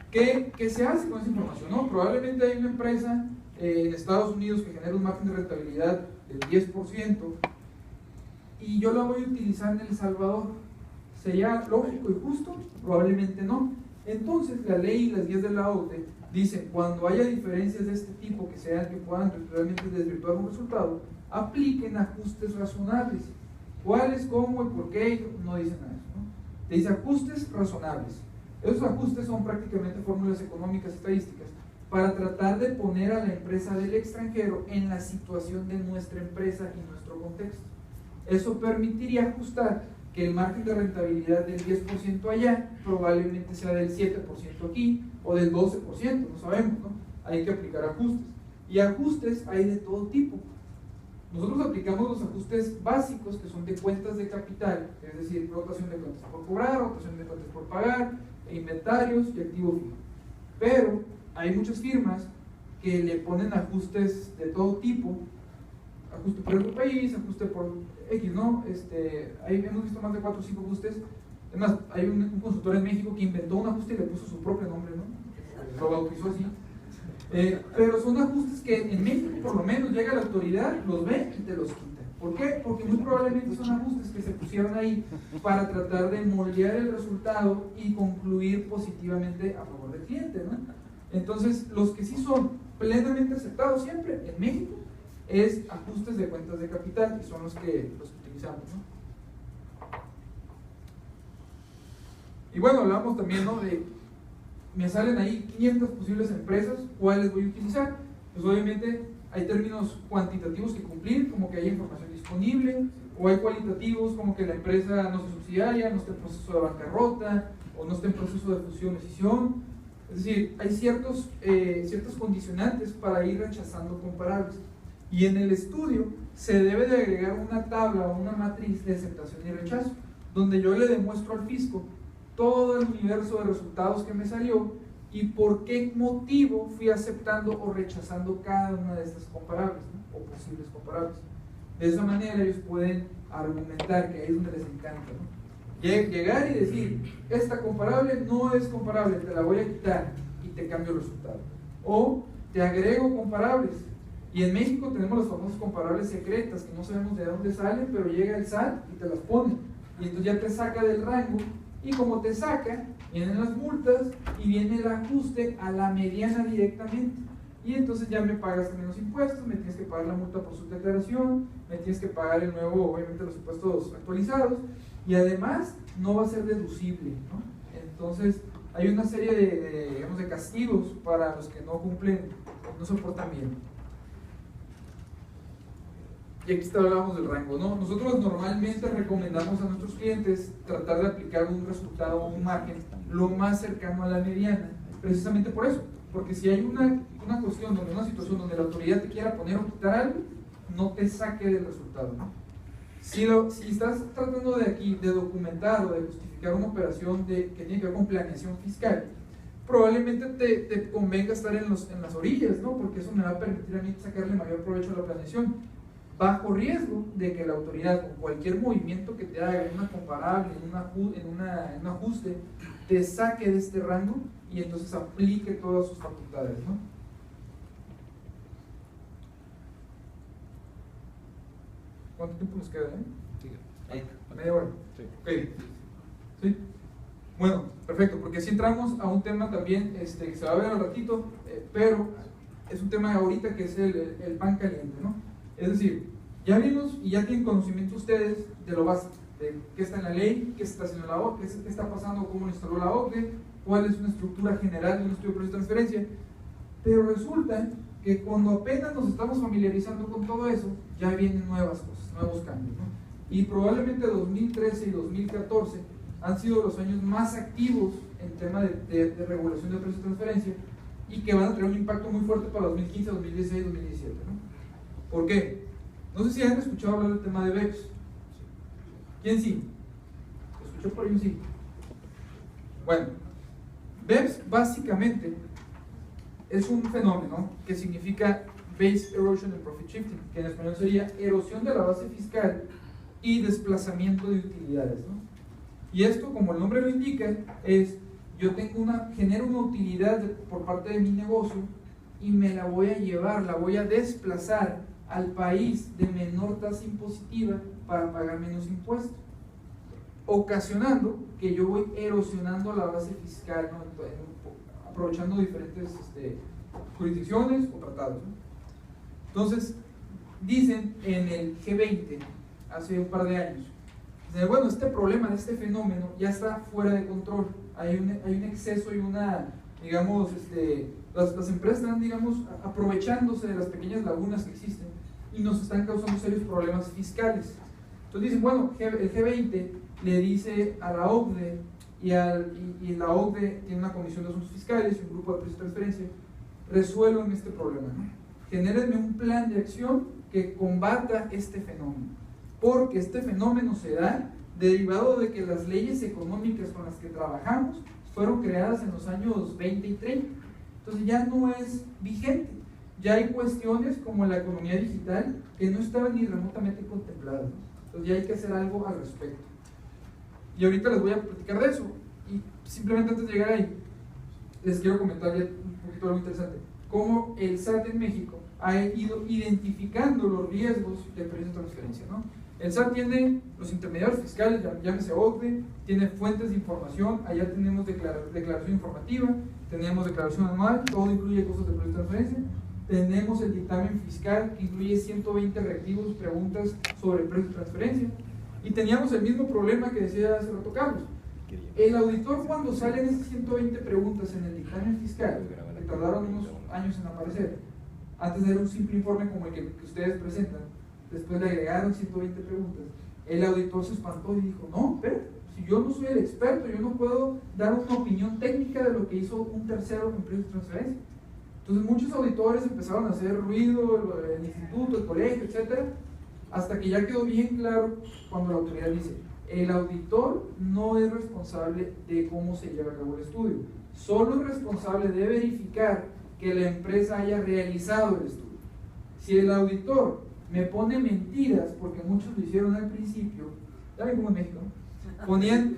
¿qué se hace con esa información? ¿No? Probablemente hay una empresa en Estados Unidos que genera un margen de rentabilidad del 10% y yo la voy a utilizar en El Salvador. ¿Sería lógico y justo? Probablemente no. Entonces, la ley y las guías de la OCDE dicen, cuando haya diferencias de este tipo que puedan realmente desvirtuar un resultado, apliquen ajustes razonables. ¿Cuáles, cómo y por qué? No dicen nada de eso, ¿no? Te dice ajustes razonables. Esos ajustes son prácticamente fórmulas económicas estadísticas para tratar de poner a la empresa del extranjero en la situación de nuestra empresa y nuestro contexto. Eso permitiría ajustar que el margen de rentabilidad del 10% allá probablemente sea del 7% aquí o del 12%, no sabemos, ¿no? Hay que aplicar ajustes. Y ajustes hay de todo tipo. Nosotros aplicamos los ajustes básicos que son de cuentas de capital, es decir, rotación de cuentas por cobrar, rotación de cuentas por pagar, inventarios y activo fijo. Pero hay muchas firmas que le ponen ajustes de todo tipo, ajuste por el país, ajuste por X, ¿no? Ahí hemos visto más de 4 o 5 ajustes. Es más, hay un consultor en México que inventó un ajuste y le puso su propio nombre, ¿no? Lo bautizó así. Pero son ajustes que en México por lo menos llega la autoridad, los ve y te los quita. ¿Por qué? Porque muy probablemente son ajustes que se pusieron ahí para tratar de moldear el resultado y concluir positivamente a favor del cliente, ¿no? Entonces, los que sí son plenamente aceptados siempre en México es ajustes de cuentas de capital, y son los que utilizamos, ¿no? Y bueno, hablamos también, ¿no? De, me salen ahí 500 posibles empresas, ¿cuáles voy a utilizar? Pues obviamente hay términos cuantitativos que cumplir, como que haya información disponible, o hay cualitativos como que la empresa no sea subsidiaria, no esté en proceso de bancarrota, o no esté en proceso de fusión o escisión. Es decir, hay ciertos condicionantes para ir rechazando comparables. Y en el estudio se debe de agregar una tabla o una matriz de aceptación y rechazo, donde yo le demuestro al fisco todo el universo de resultados que me salió y por qué motivo fui aceptando o rechazando cada una de estas comparables, ¿no? O posibles comparables. De esa manera ellos pueden argumentar, que ahí es donde les encanta, ¿no? Llegar y decir, esta comparable no es comparable, te la voy a quitar y te cambio el resultado. O te agrego comparables. Y en México tenemos las famosas comparables secretas, que no sabemos de dónde salen, pero llega el SAT y te las pone. Y entonces ya te saca del rango, y como te saca, vienen las multas y viene el ajuste a la mediana directamente. Y entonces ya me pagas menos impuestos, me tienes que pagar la multa por subdeclaración, me tienes que pagar el nuevo, obviamente los impuestos actualizados, y además no va a ser deducible, ¿no? Entonces hay una serie de castigos para los que no cumplen, no se portan bien. Y aquí hablábamos del rango, ¿no? Nosotros normalmente recomendamos a nuestros clientes tratar de aplicar un resultado o un margen lo más cercano a la mediana, precisamente por eso, porque si hay una cuestión, una situación donde la autoridad te quiera poner o quitar algo, no te saque del resultado, ¿no? Si estás tratando de documentar o de justificar una operación que tiene que ver con planeación fiscal, probablemente te convenga estar en las orillas, ¿no? Porque eso me va a permitir a mí sacarle mayor provecho a la planeación, bajo riesgo de que la autoridad, con cualquier movimiento que te haga en una comparable, en un ajuste, te saque de este rango y entonces aplique todas sus facultades, ¿no? ¿Cuánto tiempo nos queda, ¿Media hora? Sí. Ok. ¿Sí? Bueno, perfecto, porque si entramos a un tema también que se va a ver al ratito, pero es un tema ahorita que es el pan caliente, ¿no? Es decir, ya vimos y ya tienen conocimiento ustedes de lo básico, de qué está en la ley, qué se está haciendo la OCDE, qué está pasando, cómo lo instaló la OCDE, cuál es una estructura general de un estudio de proceso de transferencia. Pero resulta que cuando apenas nos estamos familiarizando con todo eso, ya vienen nuevas cosas, nuevos cambios, ¿no? Y probablemente 2013 y 2014 han sido los años más activos en tema de regulación de precios de transferencia y que van a tener un impacto muy fuerte para 2015, 2016, 2017, ¿no? ¿Por qué? No sé si han escuchado hablar del tema de BEPS. ¿Quién sí? ¿Escuchó por ahí un sí? Bueno, BEPS básicamente es un fenómeno que significa Base Erosion and Profit Shifting, que en español sería erosión de la base fiscal y desplazamiento de utilidades, ¿no? Y esto, como el nombre lo indica, es genero una utilidad por parte de mi negocio y me la voy a llevar, la voy a desplazar al país de menor tasa impositiva para pagar menos impuestos, ocasionando que yo voy erosionando la base fiscal, ¿no? Aprovechando diferentes jurisdicciones o tratados, ¿no? Entonces, dicen en el G20, hace un par de años, bueno, este problema, este fenómeno ya está fuera de control, hay un exceso y digamos, las empresas están, digamos, aprovechándose de las pequeñas lagunas que existen y nos están causando serios problemas fiscales. Entonces dicen, bueno, el G20 le dice a la OCDE y la OCDE tiene una comisión de asuntos fiscales y un grupo de precios de transferencia, resuelvan este problema, ¿no? Genérenme un plan de acción que combata este fenómeno, porque este fenómeno se da derivado de que las leyes económicas con las que trabajamos fueron creadas en los años 20 y 30, entonces ya no es vigente. Ya hay cuestiones como la economía digital que no estaban ni remotamente contempladas, ¿no? Entonces ya hay que hacer algo al respecto. Y ahorita les voy a platicar de eso. Y simplemente antes de llegar ahí, les quiero comentar ya un poquito algo interesante. Cómo el SAT en México ha ido identificando los riesgos de precios de transferencia, ¿no? El SAT tiene los intermediarios fiscales, llámese OCDE, tiene fuentes de información, allá tenemos declaración informativa, tenemos declaración anual, todo incluye costos de precios de transferencia. Tenemos el dictamen fiscal que incluye 120 reactivos, preguntas sobre precios de transferencia. Y teníamos el mismo problema que decía hace rato Carlos. El auditor, cuando salen esas 120 preguntas en el dictamen fiscal, que tardaron unos años en aparecer, antes de dar un simple informe como el que ustedes presentan, después le agregaron 120 preguntas. El auditor se espantó y dijo, no, pero si yo no soy el experto, yo no puedo dar una opinión técnica de lo que hizo un tercero en precios de transferencia. Entonces muchos auditores empezaron a hacer ruido, el instituto, el colegio, etcétera, hasta que ya quedó bien claro cuando la autoridad dice, el auditor no es responsable de cómo se lleva a cabo el estudio, solo es responsable de verificar que la empresa haya realizado el estudio. Si el auditor me pone mentiras, porque muchos lo hicieron al principio, ya ven como en México, ponían,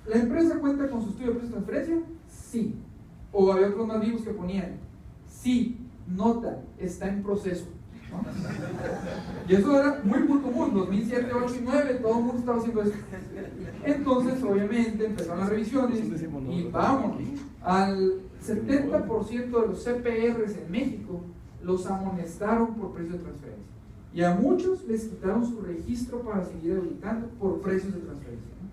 ¿la empresa cuenta con su estudio de precios de transferencia? Sí. O había otros más vivos que ponían, sí, nota, está en proceso, ¿no? Y eso era muy común, 2007, 2008 y 2009, todo el mundo estaba haciendo eso. Entonces, obviamente, empezaron las revisiones y vamos, al 70% de los CPRs en México los amonestaron por precios de transferencia. Y a muchos les quitaron su registro para seguir auditando por precios de transferencia, ¿no?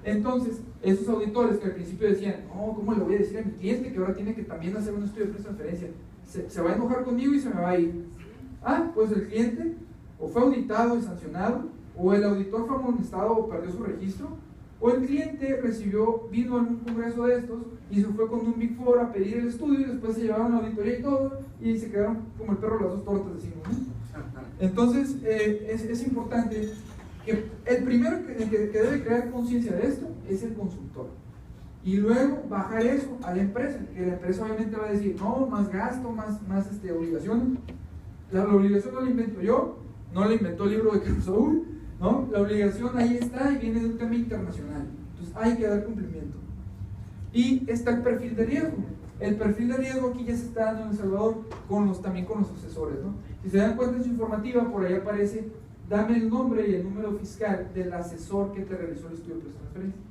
Entonces, esos auditores que al principio decían, no, ¿cómo le voy a decir a mi cliente que ahora tiene que también hacer un estudio de precios de transferencia? Se va a enojar conmigo y se me va a ir. Ah, pues el cliente o fue auditado y sancionado, o el auditor fue amonestado o perdió su registro, o el cliente vino a algún congreso de estos y se fue con un Big Four a pedir el estudio y después se llevaron la auditoría y todo y se quedaron como el perro las dos tortas, decimos, ¿no? Entonces, es importante que el primero que debe crear conciencia de esto es el consultor. Y luego bajar eso a la empresa, que la empresa obviamente va a decir, no, más gasto, más obligaciones. La obligación no la invento yo, no la inventó el libro de Carlos Saúl, ¿no? La obligación ahí está y viene de un tema internacional. Entonces hay que dar cumplimiento. Y está el perfil de riesgo. El perfil de riesgo aquí ya se está dando en El Salvador también con los asesores, ¿no? Si se dan cuenta en su informativa, por ahí aparece, dame el nombre y el número fiscal del asesor que te realizó el estudio de precios de transferencia.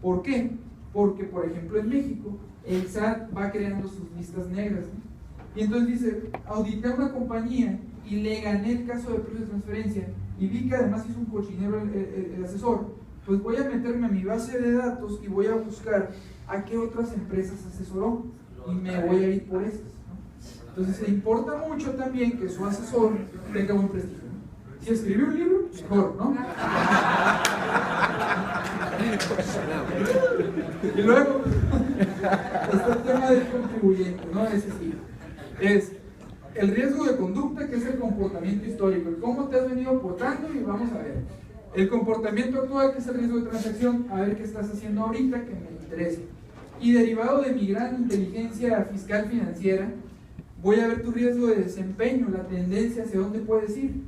¿Por qué? Porque, por ejemplo, en México, el SAT va creando sus listas negras, ¿no? Y entonces dice, audité a una compañía y le gané el caso de precios de transferencia y vi que además hizo un cochinero el asesor, pues voy a meterme a mi base de datos y voy a buscar a qué otras empresas asesoró y me voy a ir por esas, ¿no? Entonces se importa mucho también que su asesor tenga buen prestigio, ¿no? Si escribió un libro, mejor, ¿no? Y luego está el tema del contribuyente, ¿no? Ese sí. Es el riesgo de conducta, que es el comportamiento histórico, el cómo te has venido portando, y vamos a ver el comportamiento actual, que es el riesgo de transacción, a ver qué estás haciendo ahorita que me interesa. Y derivado de mi gran inteligencia fiscal financiera, voy a ver tu riesgo de desempeño, la tendencia hacia dónde puedes ir.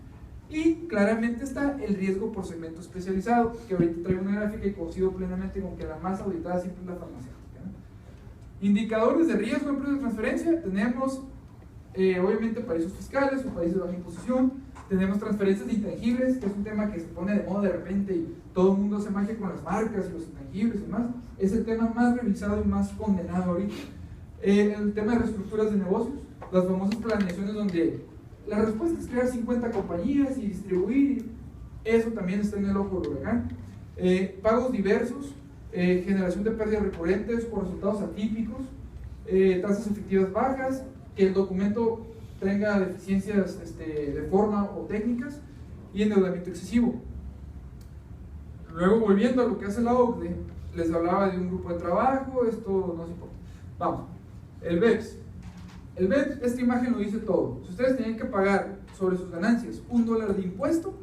Y claramente está el riesgo por segmento especializado, que ahorita traigo una gráfica y coincido plenamente con que la más auditada siempre es la farmacéutica, ¿no? Indicadores de riesgo en precios de transferencia, tenemos obviamente paraísos fiscales o países de baja imposición, tenemos transferencias de intangibles, que es un tema que se pone de moda de repente y todo el mundo hace magia con las marcas y los intangibles y demás, es el tema más revisado y más condenado ahorita. El tema de reestructuras de negocios, las famosas planeaciones donde la respuesta es crear 50 compañías y distribuir, eso también está en el ojo del huracán. Pagos diversos, generación de pérdidas recurrentes o resultados atípicos, tasas efectivas bajas, que el documento tenga deficiencias de forma o técnicas, y endeudamiento excesivo. Luego, volviendo a lo que hace la OCDE, les hablaba de un grupo de trabajo, esto no se importa. Vamos, el BEPS. El BEPS, esta imagen lo dice todo. Si ustedes tienen que pagar sobre sus ganancias $1 de impuesto,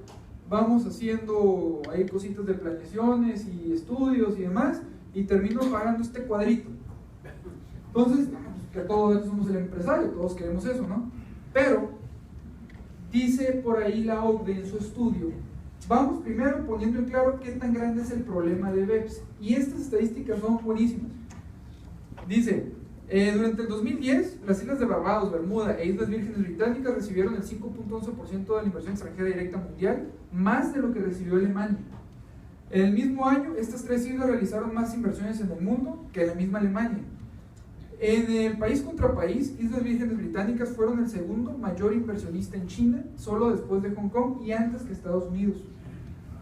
vamos haciendo ahí cositas de planeaciones y estudios y demás, y termino pagando este cuadrito. Entonces, que todos somos el empresario, todos queremos eso, ¿no? Pero, dice por ahí la OCDE en su estudio, vamos primero poniendo en claro qué tan grande es el problema de BEPS, y estas estadísticas son buenísimas. Dice, durante el 2010, las islas de Barbados, Bermuda e Islas Vírgenes Británicas recibieron el 5.11% de la inversión extranjera directa mundial, más de lo que recibió Alemania. En el mismo año, estas tres islas realizaron más inversiones en el mundo que la misma Alemania. En el país contra país, Islas Vírgenes Británicas fueron el segundo mayor inversionista en China, solo después de Hong Kong y antes que Estados Unidos.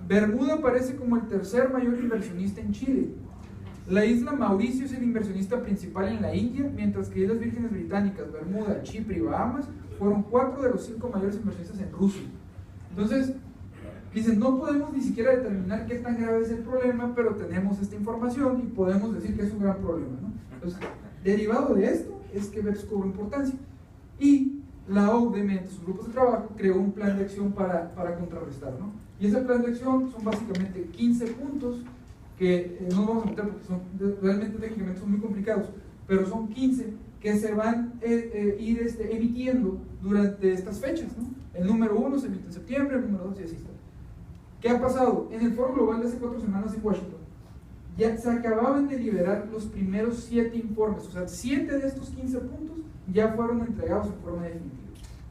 Bermuda aparece como el tercer mayor inversionista en Chile. La isla Mauricio es el inversionista principal en la India, mientras que Islas Vírgenes Británicas, Bermuda, Chipre y Bahamas fueron 4 de los 5 mayores inversionistas en Rusia. Entonces, dicen, no podemos ni siquiera determinar qué tan grave es el problema, pero tenemos esta información y podemos decir que es un gran problema, ¿no? Entonces, derivado de esto es que BEPS cobra importancia. Y la OCDE, mediante sus grupos de trabajo, creó un plan de acción para contrarrestar, ¿no? Y ese plan de acción son básicamente 15 puntos que no vamos a meter porque realmente técnicamente son muy complicados, pero son 15 que se van a ir emitiendo durante estas fechas, ¿no? El número 1 se emite en septiembre, el número 2 y así está. ¿Qué ha pasado? En el foro global de hace 4 semanas en Washington, ya se acababan de liberar los primeros 7 informes, o sea, 7 de estos 15 puntos ya fueron entregados en forma definitiva.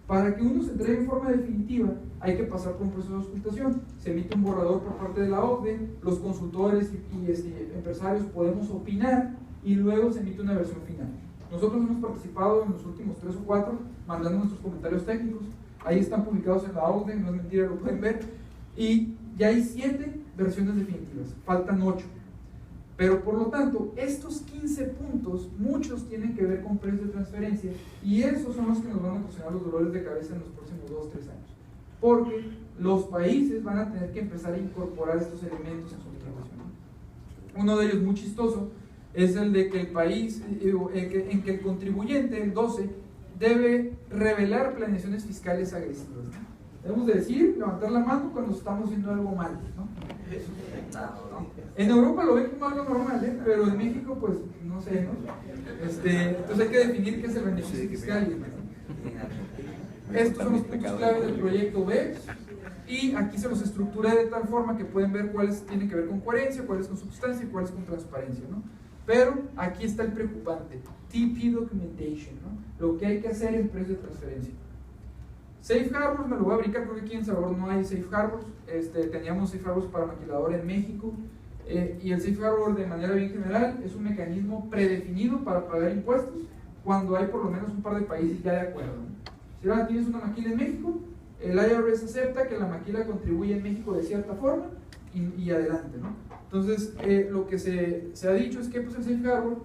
Para que uno se entregue en forma definitiva, hay que pasar por un proceso de auscultación. Se emite un borrador por parte de la OCDE, los consultores y empresarios podemos opinar y luego se emite una versión final. Nosotros hemos participado en los últimos 3 o 4 mandando nuestros comentarios técnicos. Ahí están publicados en la OCDE, no es mentira, lo pueden ver. Y ya hay 7 versiones definitivas, faltan 8. Pero por lo tanto, estos 15 puntos, muchos tienen que ver con precios de transferencia y esos son los que nos van a ocasionar los dolores de cabeza en los próximos 2 o 3 años. Porque los países van a tener que empezar a incorporar estos elementos en su legislación. Uno de ellos muy chistoso es el de que el país, en que el contribuyente, el 12, debe revelar planeaciones fiscales agresivas, ¿no? Debemos de decir, levantar la mano cuando estamos haciendo algo mal, ¿no? En Europa lo ven como algo normal, ¿eh? Pero en México, pues, no sé, ¿no? Entonces hay que definir qué es el beneficio fiscal. Estos son los puntos clave del proyecto BEPS y aquí se los estructuré de tal forma que pueden ver cuáles tienen que ver con coherencia, cuáles con substancia y cuáles con transparencia, ¿no? Pero aquí está el preocupante, TP Documentation, ¿no? Lo que hay que hacer en precios de transferencia. Safe Harbors me lo voy a brincar porque aquí en Salvador no hay Safe Harbors. Teníamos Safe Harbors para maquilador en México y el Safe Harbor de manera bien general es un mecanismo predefinido para pagar impuestos cuando hay por lo menos un par de países ya de acuerdo, ¿no? Si ahora tienes una maquila en México, el IRS acepta que la maquila contribuye en México de cierta forma y adelante, ¿no? Entonces lo que se ha dicho es que pues, el Safe Harbor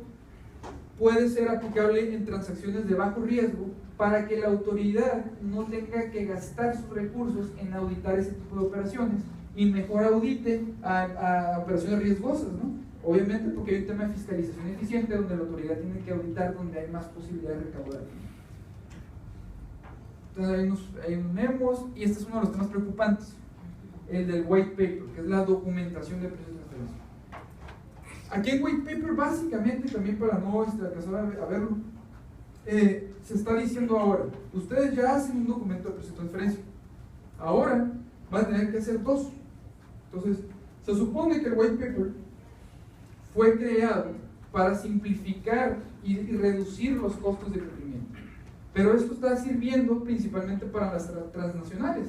puede ser aplicable en transacciones de bajo riesgo para que la autoridad no tenga que gastar sus recursos en auditar ese tipo de operaciones y mejor audite a operaciones riesgosas, ¿no? Obviamente porque hay un tema de fiscalización eficiente donde la autoridad tiene que auditar donde hay más posibilidad de recaudar. Entonces hay unos memos y este es uno de los temas preocupantes, el del white paper, que es la documentación de precios de transferencia. Aquí en white paper básicamente, también para no alcanzar a verlo, se está diciendo ahora, ustedes ya hacen un documento de precio de transferencia, ahora van a tener que hacer 2. Entonces, se supone que el white paper fue creado para simplificar y reducir los costos de cumplimiento, pero esto está sirviendo principalmente para las transnacionales,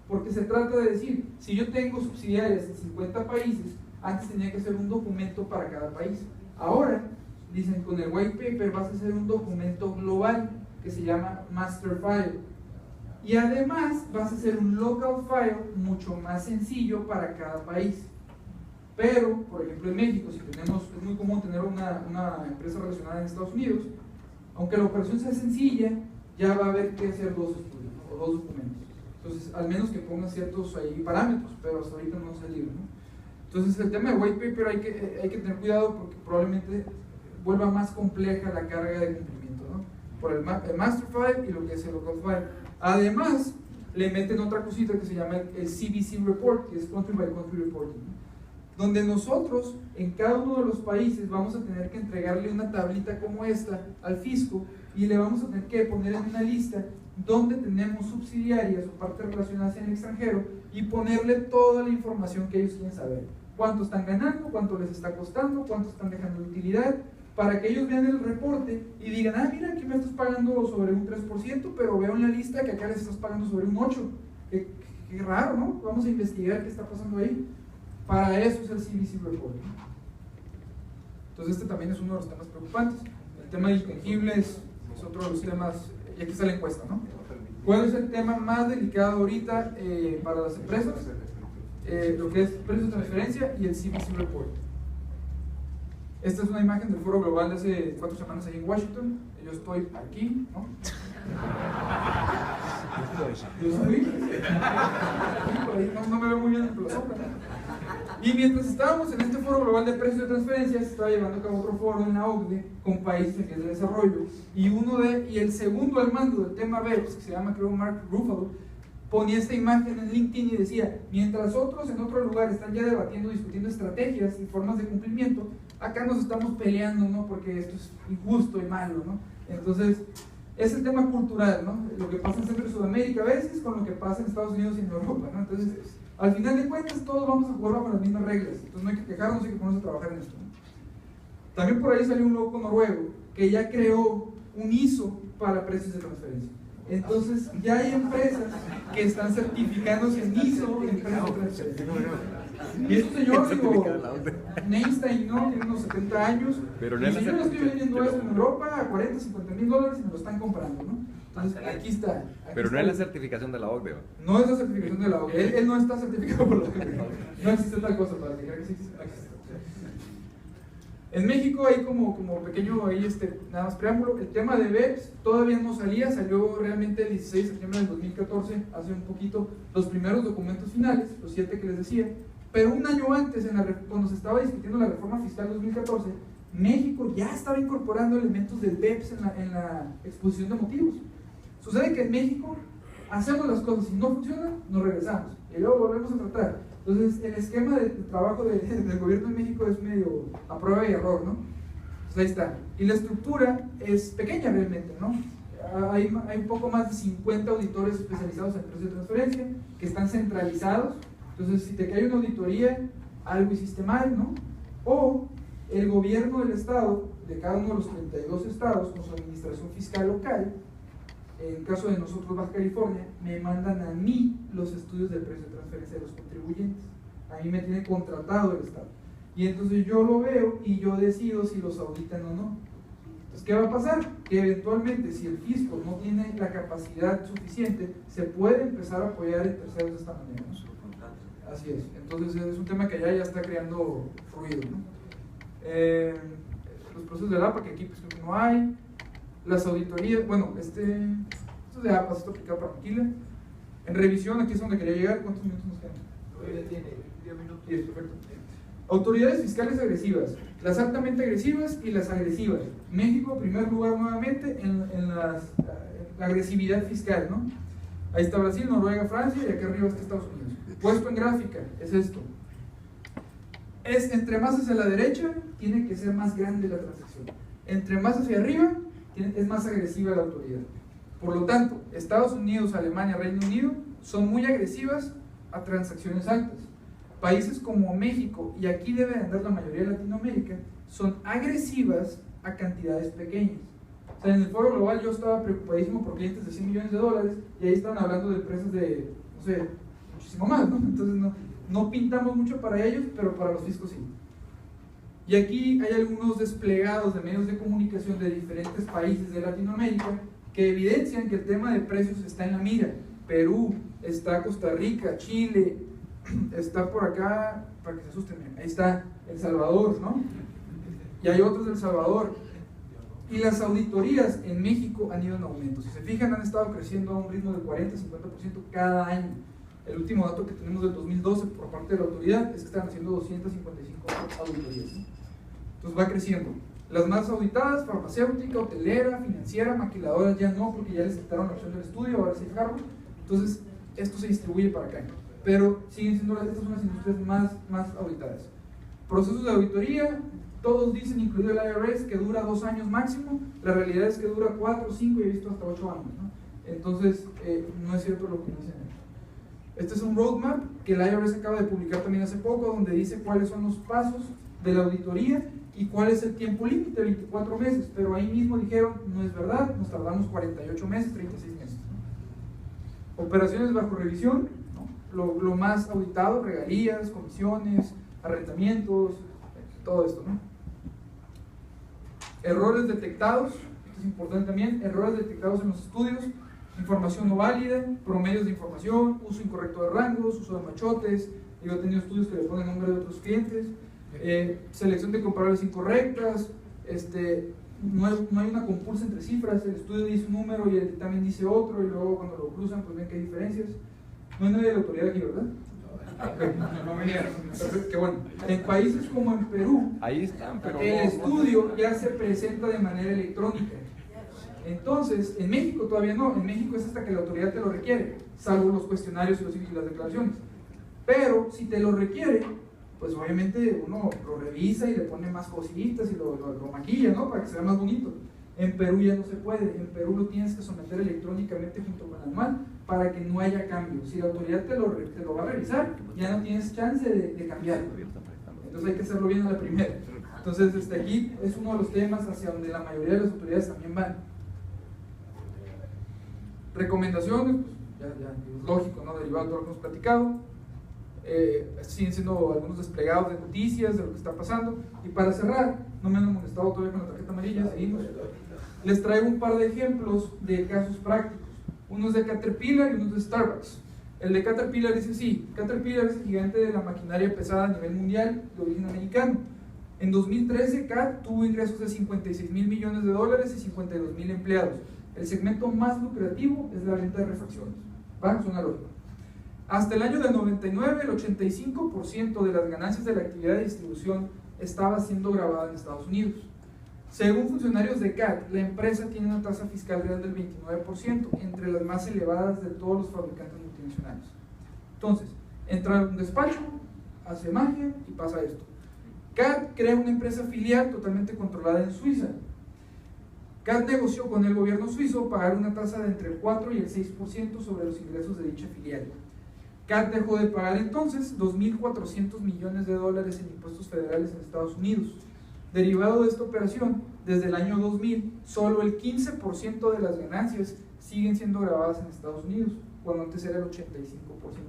porque se trata de decir, si yo tengo subsidiarias en 50 países, antes tenía que hacer un documento para cada país, ahora dicen con el white paper vas a hacer un documento global que se llama master file y además vas a hacer un local file mucho más sencillo para cada país. Pero, por ejemplo, en México, si tenemos, es muy común tener una empresa relacionada en Estados Unidos, aunque la operación sea sencilla, ya va a haber que hacer 2 estudios, ¿no? O 2 documentos. Entonces, al menos que pongan ciertos ahí parámetros, pero hasta ahorita no ha salido, ¿no? Entonces, el tema de white paper hay que tener cuidado porque probablemente vuelva más compleja la carga de cumplimiento, ¿no? Por el master file y lo que es el local file. Además, le meten otra cosita que se llama el CBC report, que es country by country reporting, ¿no? Donde nosotros en cada uno de los países vamos a tener que entregarle una tablita como esta al fisco y le vamos a tener que poner en una lista donde tenemos subsidiarias o partes relacionadas en el extranjero y ponerle toda la información que ellos quieren saber. Cuánto están ganando, cuánto les está costando, cuánto están dejando de utilidad, para que ellos vean el reporte y digan, ah, mira, aquí me estás pagando sobre un 3%, pero veo en la lista que acá les estás pagando sobre un 8%. Qué raro, ¿no? Vamos a investigar qué está pasando ahí. Para eso es el CBC Report. Entonces este también es uno de los temas preocupantes. El tema de intangibles es otro de los temas, y aquí está la encuesta, ¿no? ¿Cuál es el tema más delicado ahorita para las empresas? Lo que es precios de transferencia y el CBC Report. Esta es una imagen del foro global de hace 4 semanas ahí en Washington. Yo estoy aquí, ¿no? Yo subí. Por ahí no me veo muy bien por la sombra. Y mientras estábamos en este foro global de precios de transferencias, se estaba llevando a cabo otro foro en la OCDE con países en vías de desarrollo. Y el segundo al mando del tema BEPS, que se llama, creo, Mark Ruffalo, ponía esta imagen en LinkedIn y decía: mientras otros en otro lugar están ya debatiendo, discutiendo estrategias y formas de cumplimiento, acá nos estamos peleando, ¿no? Porque esto es injusto y malo, ¿no? Entonces, es el tema cultural, ¿no? Lo que pasa en Centro y Sudamérica a veces con lo que pasa en Estados Unidos y en Europa, ¿no? Entonces, al final de cuentas, todos vamos a jugar bajo las mismas reglas. Entonces, no hay que quejarnos, hay que ponernos a trabajar en esto, ¿no? También por ahí salió un loco noruego que ya creó un ISO para precios de transferencia. Entonces, ya hay empresas que están certificándose en ISO en precios de transferencia. Y este señor, digo, Einstein, ¿no? Tiene unos 70 años. Pero y si yo le estoy vendiendo eso en Europa a $40, $50,000 y me lo están comprando, ¿no? Entonces, aquí está. Pero no es la certificación de la OCDE. No es la certificación de la OCDE. Él no está certificado por la OCDE. No existe tal cosa para que sí existe. En México hay como pequeño ahí nada más preámbulo. El tema de BEPS todavía no salía, salió realmente el 16 de septiembre del 2014, hace un poquito, los primeros documentos finales, los 7 que les decía. Pero un año antes, cuando se estaba discutiendo la reforma fiscal 2014, México ya estaba incorporando elementos del BEPS en la exposición de motivos. Sucede que en México hacemos las cosas y no funcionan, nos regresamos y luego volvemos a tratar. Entonces, el esquema de trabajo del gobierno de México es medio a prueba y error, ¿no? Pues ahí está. Y la estructura es pequeña realmente, ¿no? Hay un poco más de 50 auditores especializados en precios de transferencia que están centralizados. Entonces, si te cae una auditoría, algo hiciste mal, ¿no? O el gobierno del estado, de cada uno de los 32 estados, con su administración fiscal local, en el caso de nosotros, Baja California, me mandan a mí los estudios del precio de transferencia de los contribuyentes. A mí me tiene contratado el estado. Y entonces yo lo veo y yo decido si los auditan o no. Entonces, ¿qué va a pasar? Que eventualmente, si el fisco no tiene la capacidad suficiente, se puede empezar a apoyar en terceros de esta manera, ¿no? Así es. Entonces, es un tema que ya está creando fluido, ¿no? Los procesos de APA, que aquí pues creo que no hay. Las auditorías, bueno, esto es de APA, esto aplicado para Maquila. En revisión, aquí es donde quería llegar. ¿Cuántos minutos nos quedan? Todavía tiene 10 minutos. 10, perfecto. Autoridades fiscales agresivas, las altamente agresivas y las agresivas. México, en primer lugar, nuevamente, en la agresividad fiscal, ¿no? Ahí está Brasil, Noruega, Francia, y acá arriba está Estados Unidos. Puesto en gráfica, es esto. Entre más hacia la derecha, tiene que ser más grande la transacción. Entre más hacia arriba, es más agresiva la autoridad. Por lo tanto, Estados Unidos, Alemania, Reino Unido son muy agresivas a transacciones altas. Países como México, y aquí debe andar la mayoría de Latinoamérica, son agresivas a cantidades pequeñas. O sea, en el foro global yo estaba preocupadísimo por clientes de $100 millones y ahí estaban hablando de empresas de, no sé, muchísimo más, ¿no? Entonces no pintamos mucho para ellos, pero para los fiscos sí. Y aquí hay algunos desplegados de medios de comunicación de diferentes países de Latinoamérica que evidencian que el tema de precios está en la mira. Perú, está Costa Rica, Chile, está por acá, para que se asusten, ahí está El Salvador, ¿no? Y hay otros del Salvador. Y las auditorías en México han ido en aumento. Si se fijan, han estado creciendo a un ritmo de 40-50% cada año. El último dato que tenemos del 2012 por parte de la autoridad es que están haciendo 255 auditorías, ¿no? Entonces va creciendo. Las más auditadas: farmacéutica, hotelera, financiera, maquiladoras ya no, porque ya les quitaron la opción del estudio, ahora sí fijarlo. Entonces esto se distribuye para acá, pero siguen siendo estas son las industrias más auditadas. Procesos de auditoría, todos dicen, incluido el IRS, que dura 2 años máximo. La realidad es que dura 4, 5 y he visto hasta 8 años, ¿no? Entonces no es cierto lo que dicen. Este es un roadmap que el IRS acaba de publicar también hace poco, donde dice cuáles son los pasos de la auditoría y cuál es el tiempo límite, 24 meses, pero ahí mismo dijeron, no es verdad, nos tardamos 48 meses, 36 meses, ¿no? Operaciones bajo revisión, ¿no? Lo más auditado: regalías, comisiones, arrendamientos, todo esto, ¿no? Errores detectados, esto es importante también, errores detectados en los estudios: información no válida, promedios de información, uso incorrecto de rangos, uso de machotes. Yo he tenido estudios que le ponen nombre de otros clientes, selección de comparables incorrectas, no hay una compulsa entre cifras, el estudio dice un número y el dictamen dice otro, y luego cuando lo cruzan pues ven que hay diferencias. No hay nadie de la autoridad aquí, ¿verdad? No venía, que bueno. En países como en Perú, Ahí están, pero el estudio ya se presenta de manera electrónica. Entonces, en México todavía no, en México es hasta que la autoridad te lo requiere, salvo los cuestionarios y las declaraciones. Pero si te lo requiere, pues obviamente uno lo revisa y le pone más cositas y lo maquilla, ¿no? Para que sea más bonito. En Perú ya no se puede, en Perú lo tienes que someter electrónicamente junto con el anual para que no haya cambio. Si la autoridad te lo va a revisar, ya no tienes chance de cambiarlo. Entonces hay que hacerlo bien a la primera. Entonces aquí es uno de los temas hacia donde la mayoría de las autoridades también van. Recomendaciones, pues ya es lógico, ¿no? Derivado de todo lo que hemos platicado. Siguen siendo algunos desplegados de noticias de lo que está pasando. Y para cerrar, no me han molestado todavía con la tarjeta amarilla, seguimos. Les traigo un par de ejemplos de casos prácticos. Uno es de Caterpillar y uno es de Starbucks. El de Caterpillar dice sí, Caterpillar es el gigante de la maquinaria pesada a nivel mundial de origen americano. En 2013, CAT tuvo ingresos de $56 mil millones y 52,000 empleados. El segmento más lucrativo es la venta de refacciones. ¿Va? Suena lógico. Hasta el año del 99, el 85% de las ganancias de la actividad de distribución estaba siendo grabada en Estados Unidos. Según funcionarios de CAT, la empresa tiene una tasa fiscal real del 29%, entre las más elevadas de todos los fabricantes multinacionales. Entonces, entra a un despacho, hace magia y pasa esto. CAT crea una empresa filial totalmente controlada en Suiza. CAT negoció con el gobierno suizo pagar una tasa de entre el 4 y el 6% sobre los ingresos de dicha filial. CAT dejó de pagar entonces $2.400 millones en impuestos federales en Estados Unidos. Derivado de esta operación, desde el año 2000, solo el 15% de las ganancias siguen siendo grabadas en Estados Unidos, cuando antes era el 85%. Entonces,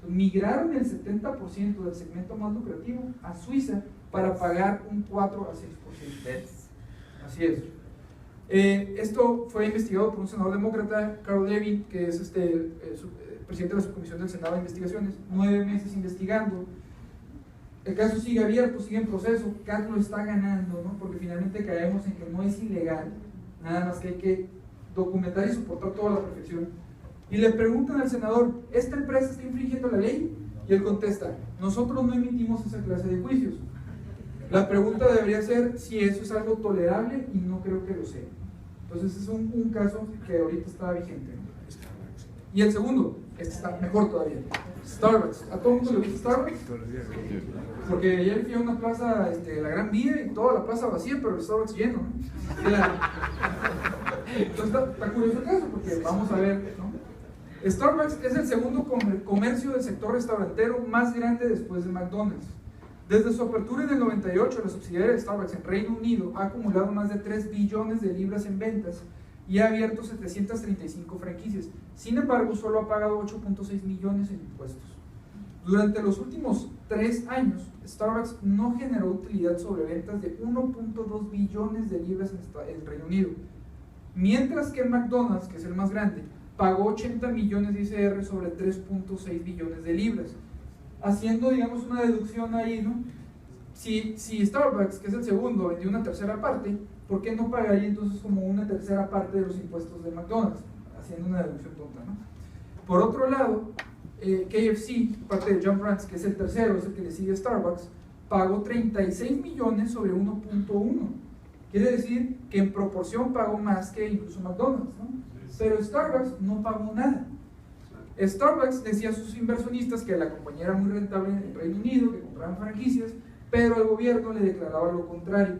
migraron el 70% del segmento más lucrativo a Suiza para pagar un 4 a 6%. Así es. Esto fue investigado por un senador demócrata, Carl Levin, que es presidente de la subcomisión del Senado de Investigaciones, 9 meses investigando. El caso sigue abierto, sigue en proceso. CAT lo está ganando, ¿no? Porque finalmente caemos en que no es ilegal, nada más que hay que documentar y soportar toda la perfección. Y le preguntan al senador, ¿esta empresa está infringiendo la ley? Y él contesta, nosotros no emitimos esa clase de juicios. La pregunta debería ser si eso es algo tolerable, y no creo que lo sea. Entonces es un caso que ahorita está vigente, ¿no? Y el segundo, este está mejor todavía, Starbucks. ¿A todo el mundo le gusta Starbucks? Porque ayer fui a una plaza, la Gran Vía, y toda la plaza vacía, pero el Starbucks lleno, ¿no? Entonces está curioso el caso, porque vamos a ver, ¿no? Starbucks es el segundo comercio del sector restaurantero más grande después de McDonald's. Desde su apertura en el 98, la subsidiaria de Starbucks en Reino Unido ha acumulado más de 3 billones de libras en ventas y ha abierto 735 franquicias. Sin embargo, solo ha pagado 8.6 millones en impuestos. Durante los últimos 3 años, Starbucks no generó utilidad sobre ventas de 1.2 billones de libras en Reino Unido, mientras que McDonald's, que es el más grande, pagó 80 millones de ICR sobre 3.6 billones de libras. Haciendo, digamos, una deducción ahí, ¿no? Si Starbucks, que es el segundo, vendió una tercera parte, ¿por qué no pagaría entonces como una tercera parte de los impuestos de McDonald's? Haciendo una deducción tonta, ¿no? Por otro lado, KFC, parte de John Brands, que es el tercero, es el que le sigue a Starbucks, pagó 36 millones sobre 1.1. Quiere decir que en proporción pagó más que incluso McDonald's, ¿no? Pero Starbucks no pagó nada. Starbucks decía a sus inversionistas que la compañía era muy rentable en el Reino Unido, que compraban franquicias, pero el gobierno le declaraba lo contrario.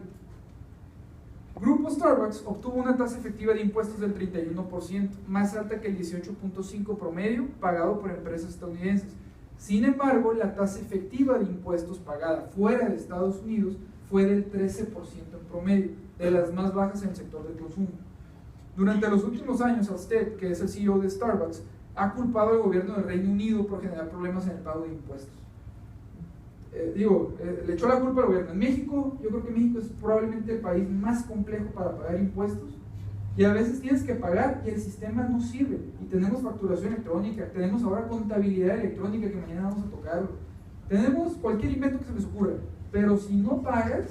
Grupo Starbucks obtuvo una tasa efectiva de impuestos del 31%, más alta que el 18.5% promedio pagado por empresas estadounidenses. Sin embargo, la tasa efectiva de impuestos pagada fuera de Estados Unidos fue del 13% en promedio, de las más bajas en el sector del consumo. Durante los últimos años, Alstead, que es el CEO de Starbucks, ha culpado al gobierno del Reino Unido por generar problemas en el pago de impuestos. Le echó la culpa al gobierno. En México, yo creo que México es probablemente el país más complejo para pagar impuestos, y a veces tienes que pagar y el sistema no sirve, y tenemos facturación electrónica, tenemos ahora contabilidad electrónica que mañana vamos a tocar, tenemos cualquier invento que se les ocurra, pero si no pagas,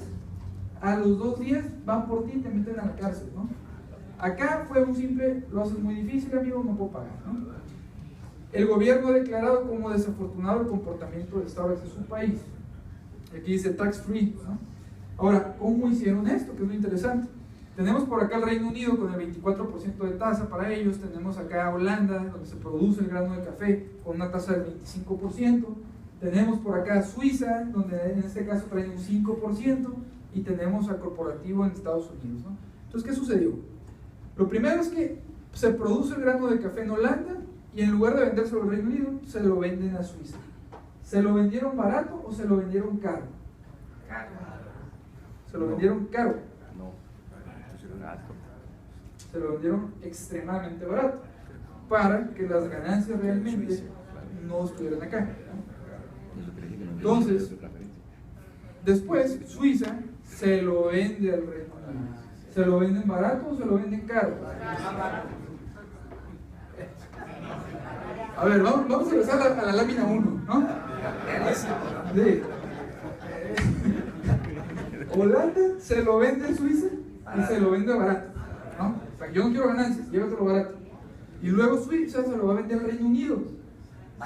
a los 2 días van por ti y te meten a la cárcel, ¿no? Acá fue un simple, lo haces muy difícil, amigo, no puedo pagar, ¿no? El gobierno ha declarado como desafortunado el comportamiento de Starbucks en su país. Aquí dice tax free, ¿no? Ahora, ¿cómo hicieron esto? Que es muy interesante. Tenemos por acá el Reino Unido con el 24% de tasa para ellos, tenemos acá Holanda, donde se produce el grano de café con una tasa del 25%, tenemos por acá Suiza, donde en este caso traen un 5%, y tenemos al corporativo en Estados Unidos, ¿no? Entonces, ¿qué sucedió? Lo primero es que se produce el grano de café en Holanda y en lugar de vendérselo al Reino Unido, se lo venden a Suiza. ¿Se lo vendieron barato o se lo vendieron caro? Se lo vendieron caro. Se lo vendieron extremadamente barato para que las ganancias realmente no estuvieran acá. Entonces, después Suiza se lo vende al Reino Unido. ¿Se lo venden barato o se lo venden caro? A ver, vamos a regresar a la lámina 1, ¿no? Sí. Holanda se lo vende a Suiza y se lo vende barato, ¿no? O sea, yo no quiero ganancias, llévatelo barato. Y luego Suiza se lo va a vender al Reino Unido.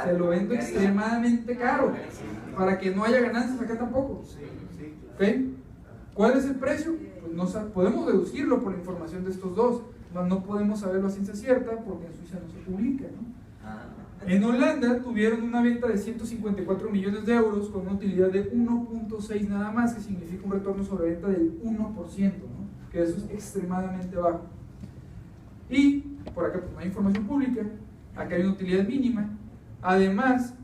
Se lo vendo extremadamente caro para que no haya ganancias acá tampoco. ¿Ok? ¿Cuál es el precio? Pues no podemos deducirlo por la información de estos dos, mas no podemos saberlo a ciencia cierta porque en Suiza no se publica, ¿no? En Holanda tuvieron una venta de 154 millones de euros con una utilidad de 1.6 nada más, que significa un retorno sobre venta del 1%, ¿no? Que eso es extremadamente bajo. Y por acá pues no hay información pública, acá hay una utilidad mínima. Además,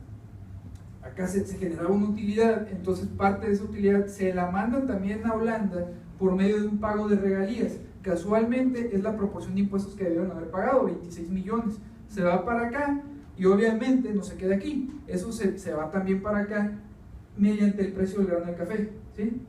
acá se generaba una utilidad, entonces parte de esa utilidad se la mandan también a Holanda por medio de un pago de regalías. Casualmente es la proporción de impuestos que debieron haber pagado, 26 millones. Se va para acá y obviamente no se queda aquí. Eso se va también para acá mediante el precio del grano de café, ¿sí?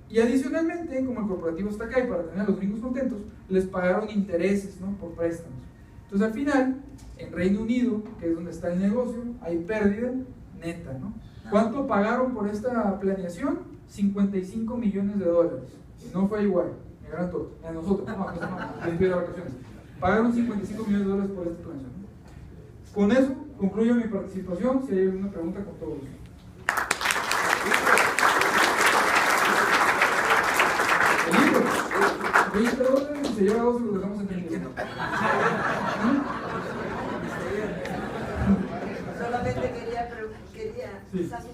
Y adicionalmente, como el corporativo está acá y para tener a los gringos contentos, les pagaron intereses, ¿no? Por préstamos. Entonces al final, en Reino Unido, que es donde está el negocio, hay pérdida neta, ¿no? ¿Cuánto pagaron por esta planeación? 55 millones de dólares. Y no fue igual, llegaron todos, a nosotros, no, les pido vacaciones. Pagaron 55 millones de dólares por esta planeación, ¿no? Con eso concluyo mi participación. Si hay alguna pregunta, con todo gusto. 20 dólares y se lleva 2 y lo dejamos en el dinero. Solamente quería Sí. hacer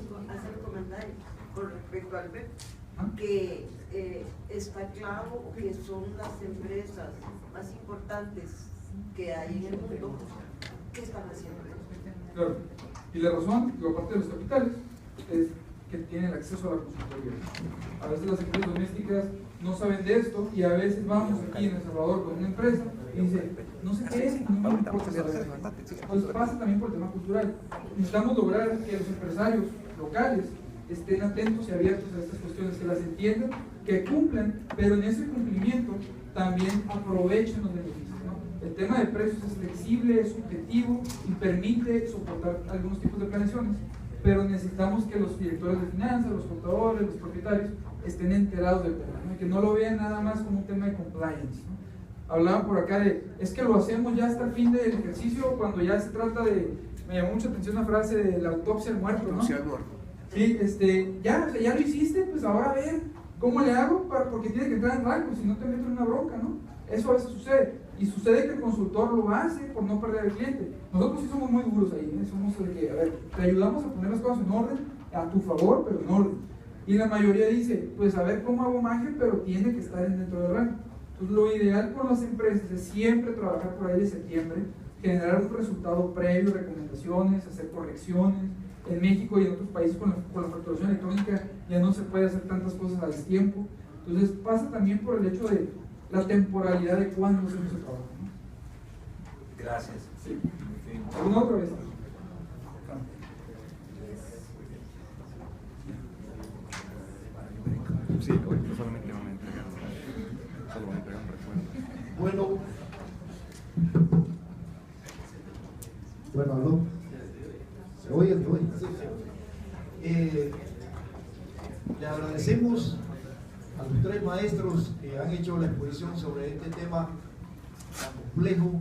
un comentario con respecto al BEP, que está claro que son las empresas más importantes que hay en el mundo. ¿Qué están haciendo? Claro. Y la razón, aparte de los capitales, es que tienen acceso a la consultoría. A veces las empresas domésticas no saben de esto y a veces vamos aquí en El Salvador con una empresa y dice, no sé qué es, no me importa saber. Entonces pasa también por el tema cultural. Necesitamos lograr que los empresarios locales estén atentos y abiertos a estas cuestiones, que las entiendan, que cumplan, pero en ese cumplimiento también aprovechen los beneficios, ¿no? El tema de precios es flexible, es subjetivo y permite soportar algunos tipos de planeaciones, pero necesitamos que los directores de finanzas, los contadores, los propietarios estén enterados del tema, ¿no? Y que no lo vean nada más como un tema de compliance, ¿no? Hablaban por acá de, es que lo hacemos ya hasta el fin del ejercicio, cuando ya se trata de, me llamó mucha atención la frase de la autopsia al muerto, ¿no? Sí, ya, o sea, ya lo hiciste, pues ahora a ver cómo le hago, porque tiene que entrar en rango, si no te meto en una bronca, ¿no? Eso a veces sucede, y sucede que el consultor lo hace por no perder al cliente. Nosotros sí somos muy duros ahí, ¿eh? Somos el que, a ver, te ayudamos a poner las cosas en orden, a tu favor, pero en orden. Y la mayoría dice, pues a ver cómo hago magia, pero tiene que estar dentro del rango. Entonces lo ideal con las empresas es siempre trabajar por ahí de septiembre, generar un resultado previo, recomendaciones, hacer correcciones. En México y en otros países con la facturación electrónica ya no se puede hacer tantas cosas al tiempo. Entonces pasa también por el hecho de la temporalidad de cuándo hacemos el trabajo, ¿no? Gracias. Sí. ¿Alguna otra vez? Sí, hoy solamente van a entregar. Solo van a entregar un recuerdo. Bueno, aló. ¿Se oye? Le agradecemos a los tres maestros que han hecho la exposición sobre este tema tan complejo,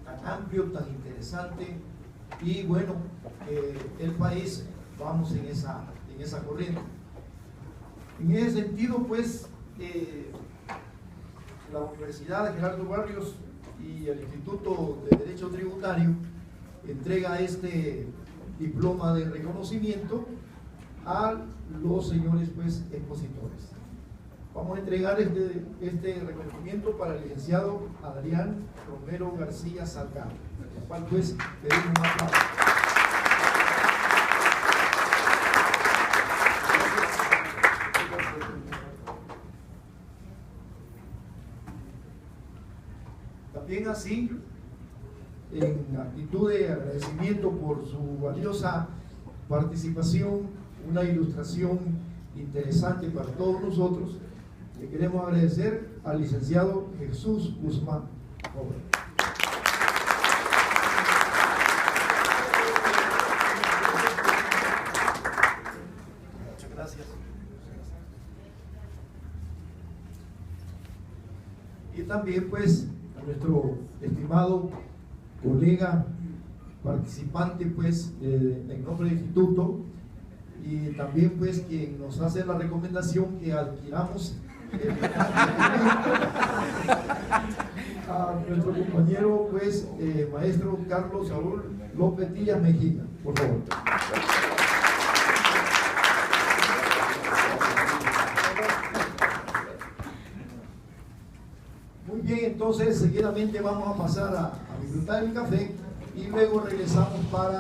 tan amplio, tan interesante, y bueno, el país vamos en esa corriente. En ese sentido, pues, la Universidad de Gerardo Barrios y el Instituto de Derecho Tributario entrega este diploma de reconocimiento a los señores, pues, expositores. Vamos a entregar este reconocimiento para el licenciado Adrián Romero García Salgado, al cual, pues, pedimos un aplauso. También así, en actitud de agradecimiento por su valiosa participación, una ilustración interesante para todos nosotros, le queremos agradecer al licenciado Jesús Guzmán Joven. Muchas gracias. Y también, pues, a nuestro estimado colega participante, pues, en nombre del instituto, y también, pues, quien nos hace la recomendación que adquiramos a nuestro compañero, pues, maestro Carlos Saúl López Díaz Mejía, por favor. Muy bien, entonces seguidamente vamos a pasar a disfrutar el café y luego regresamos para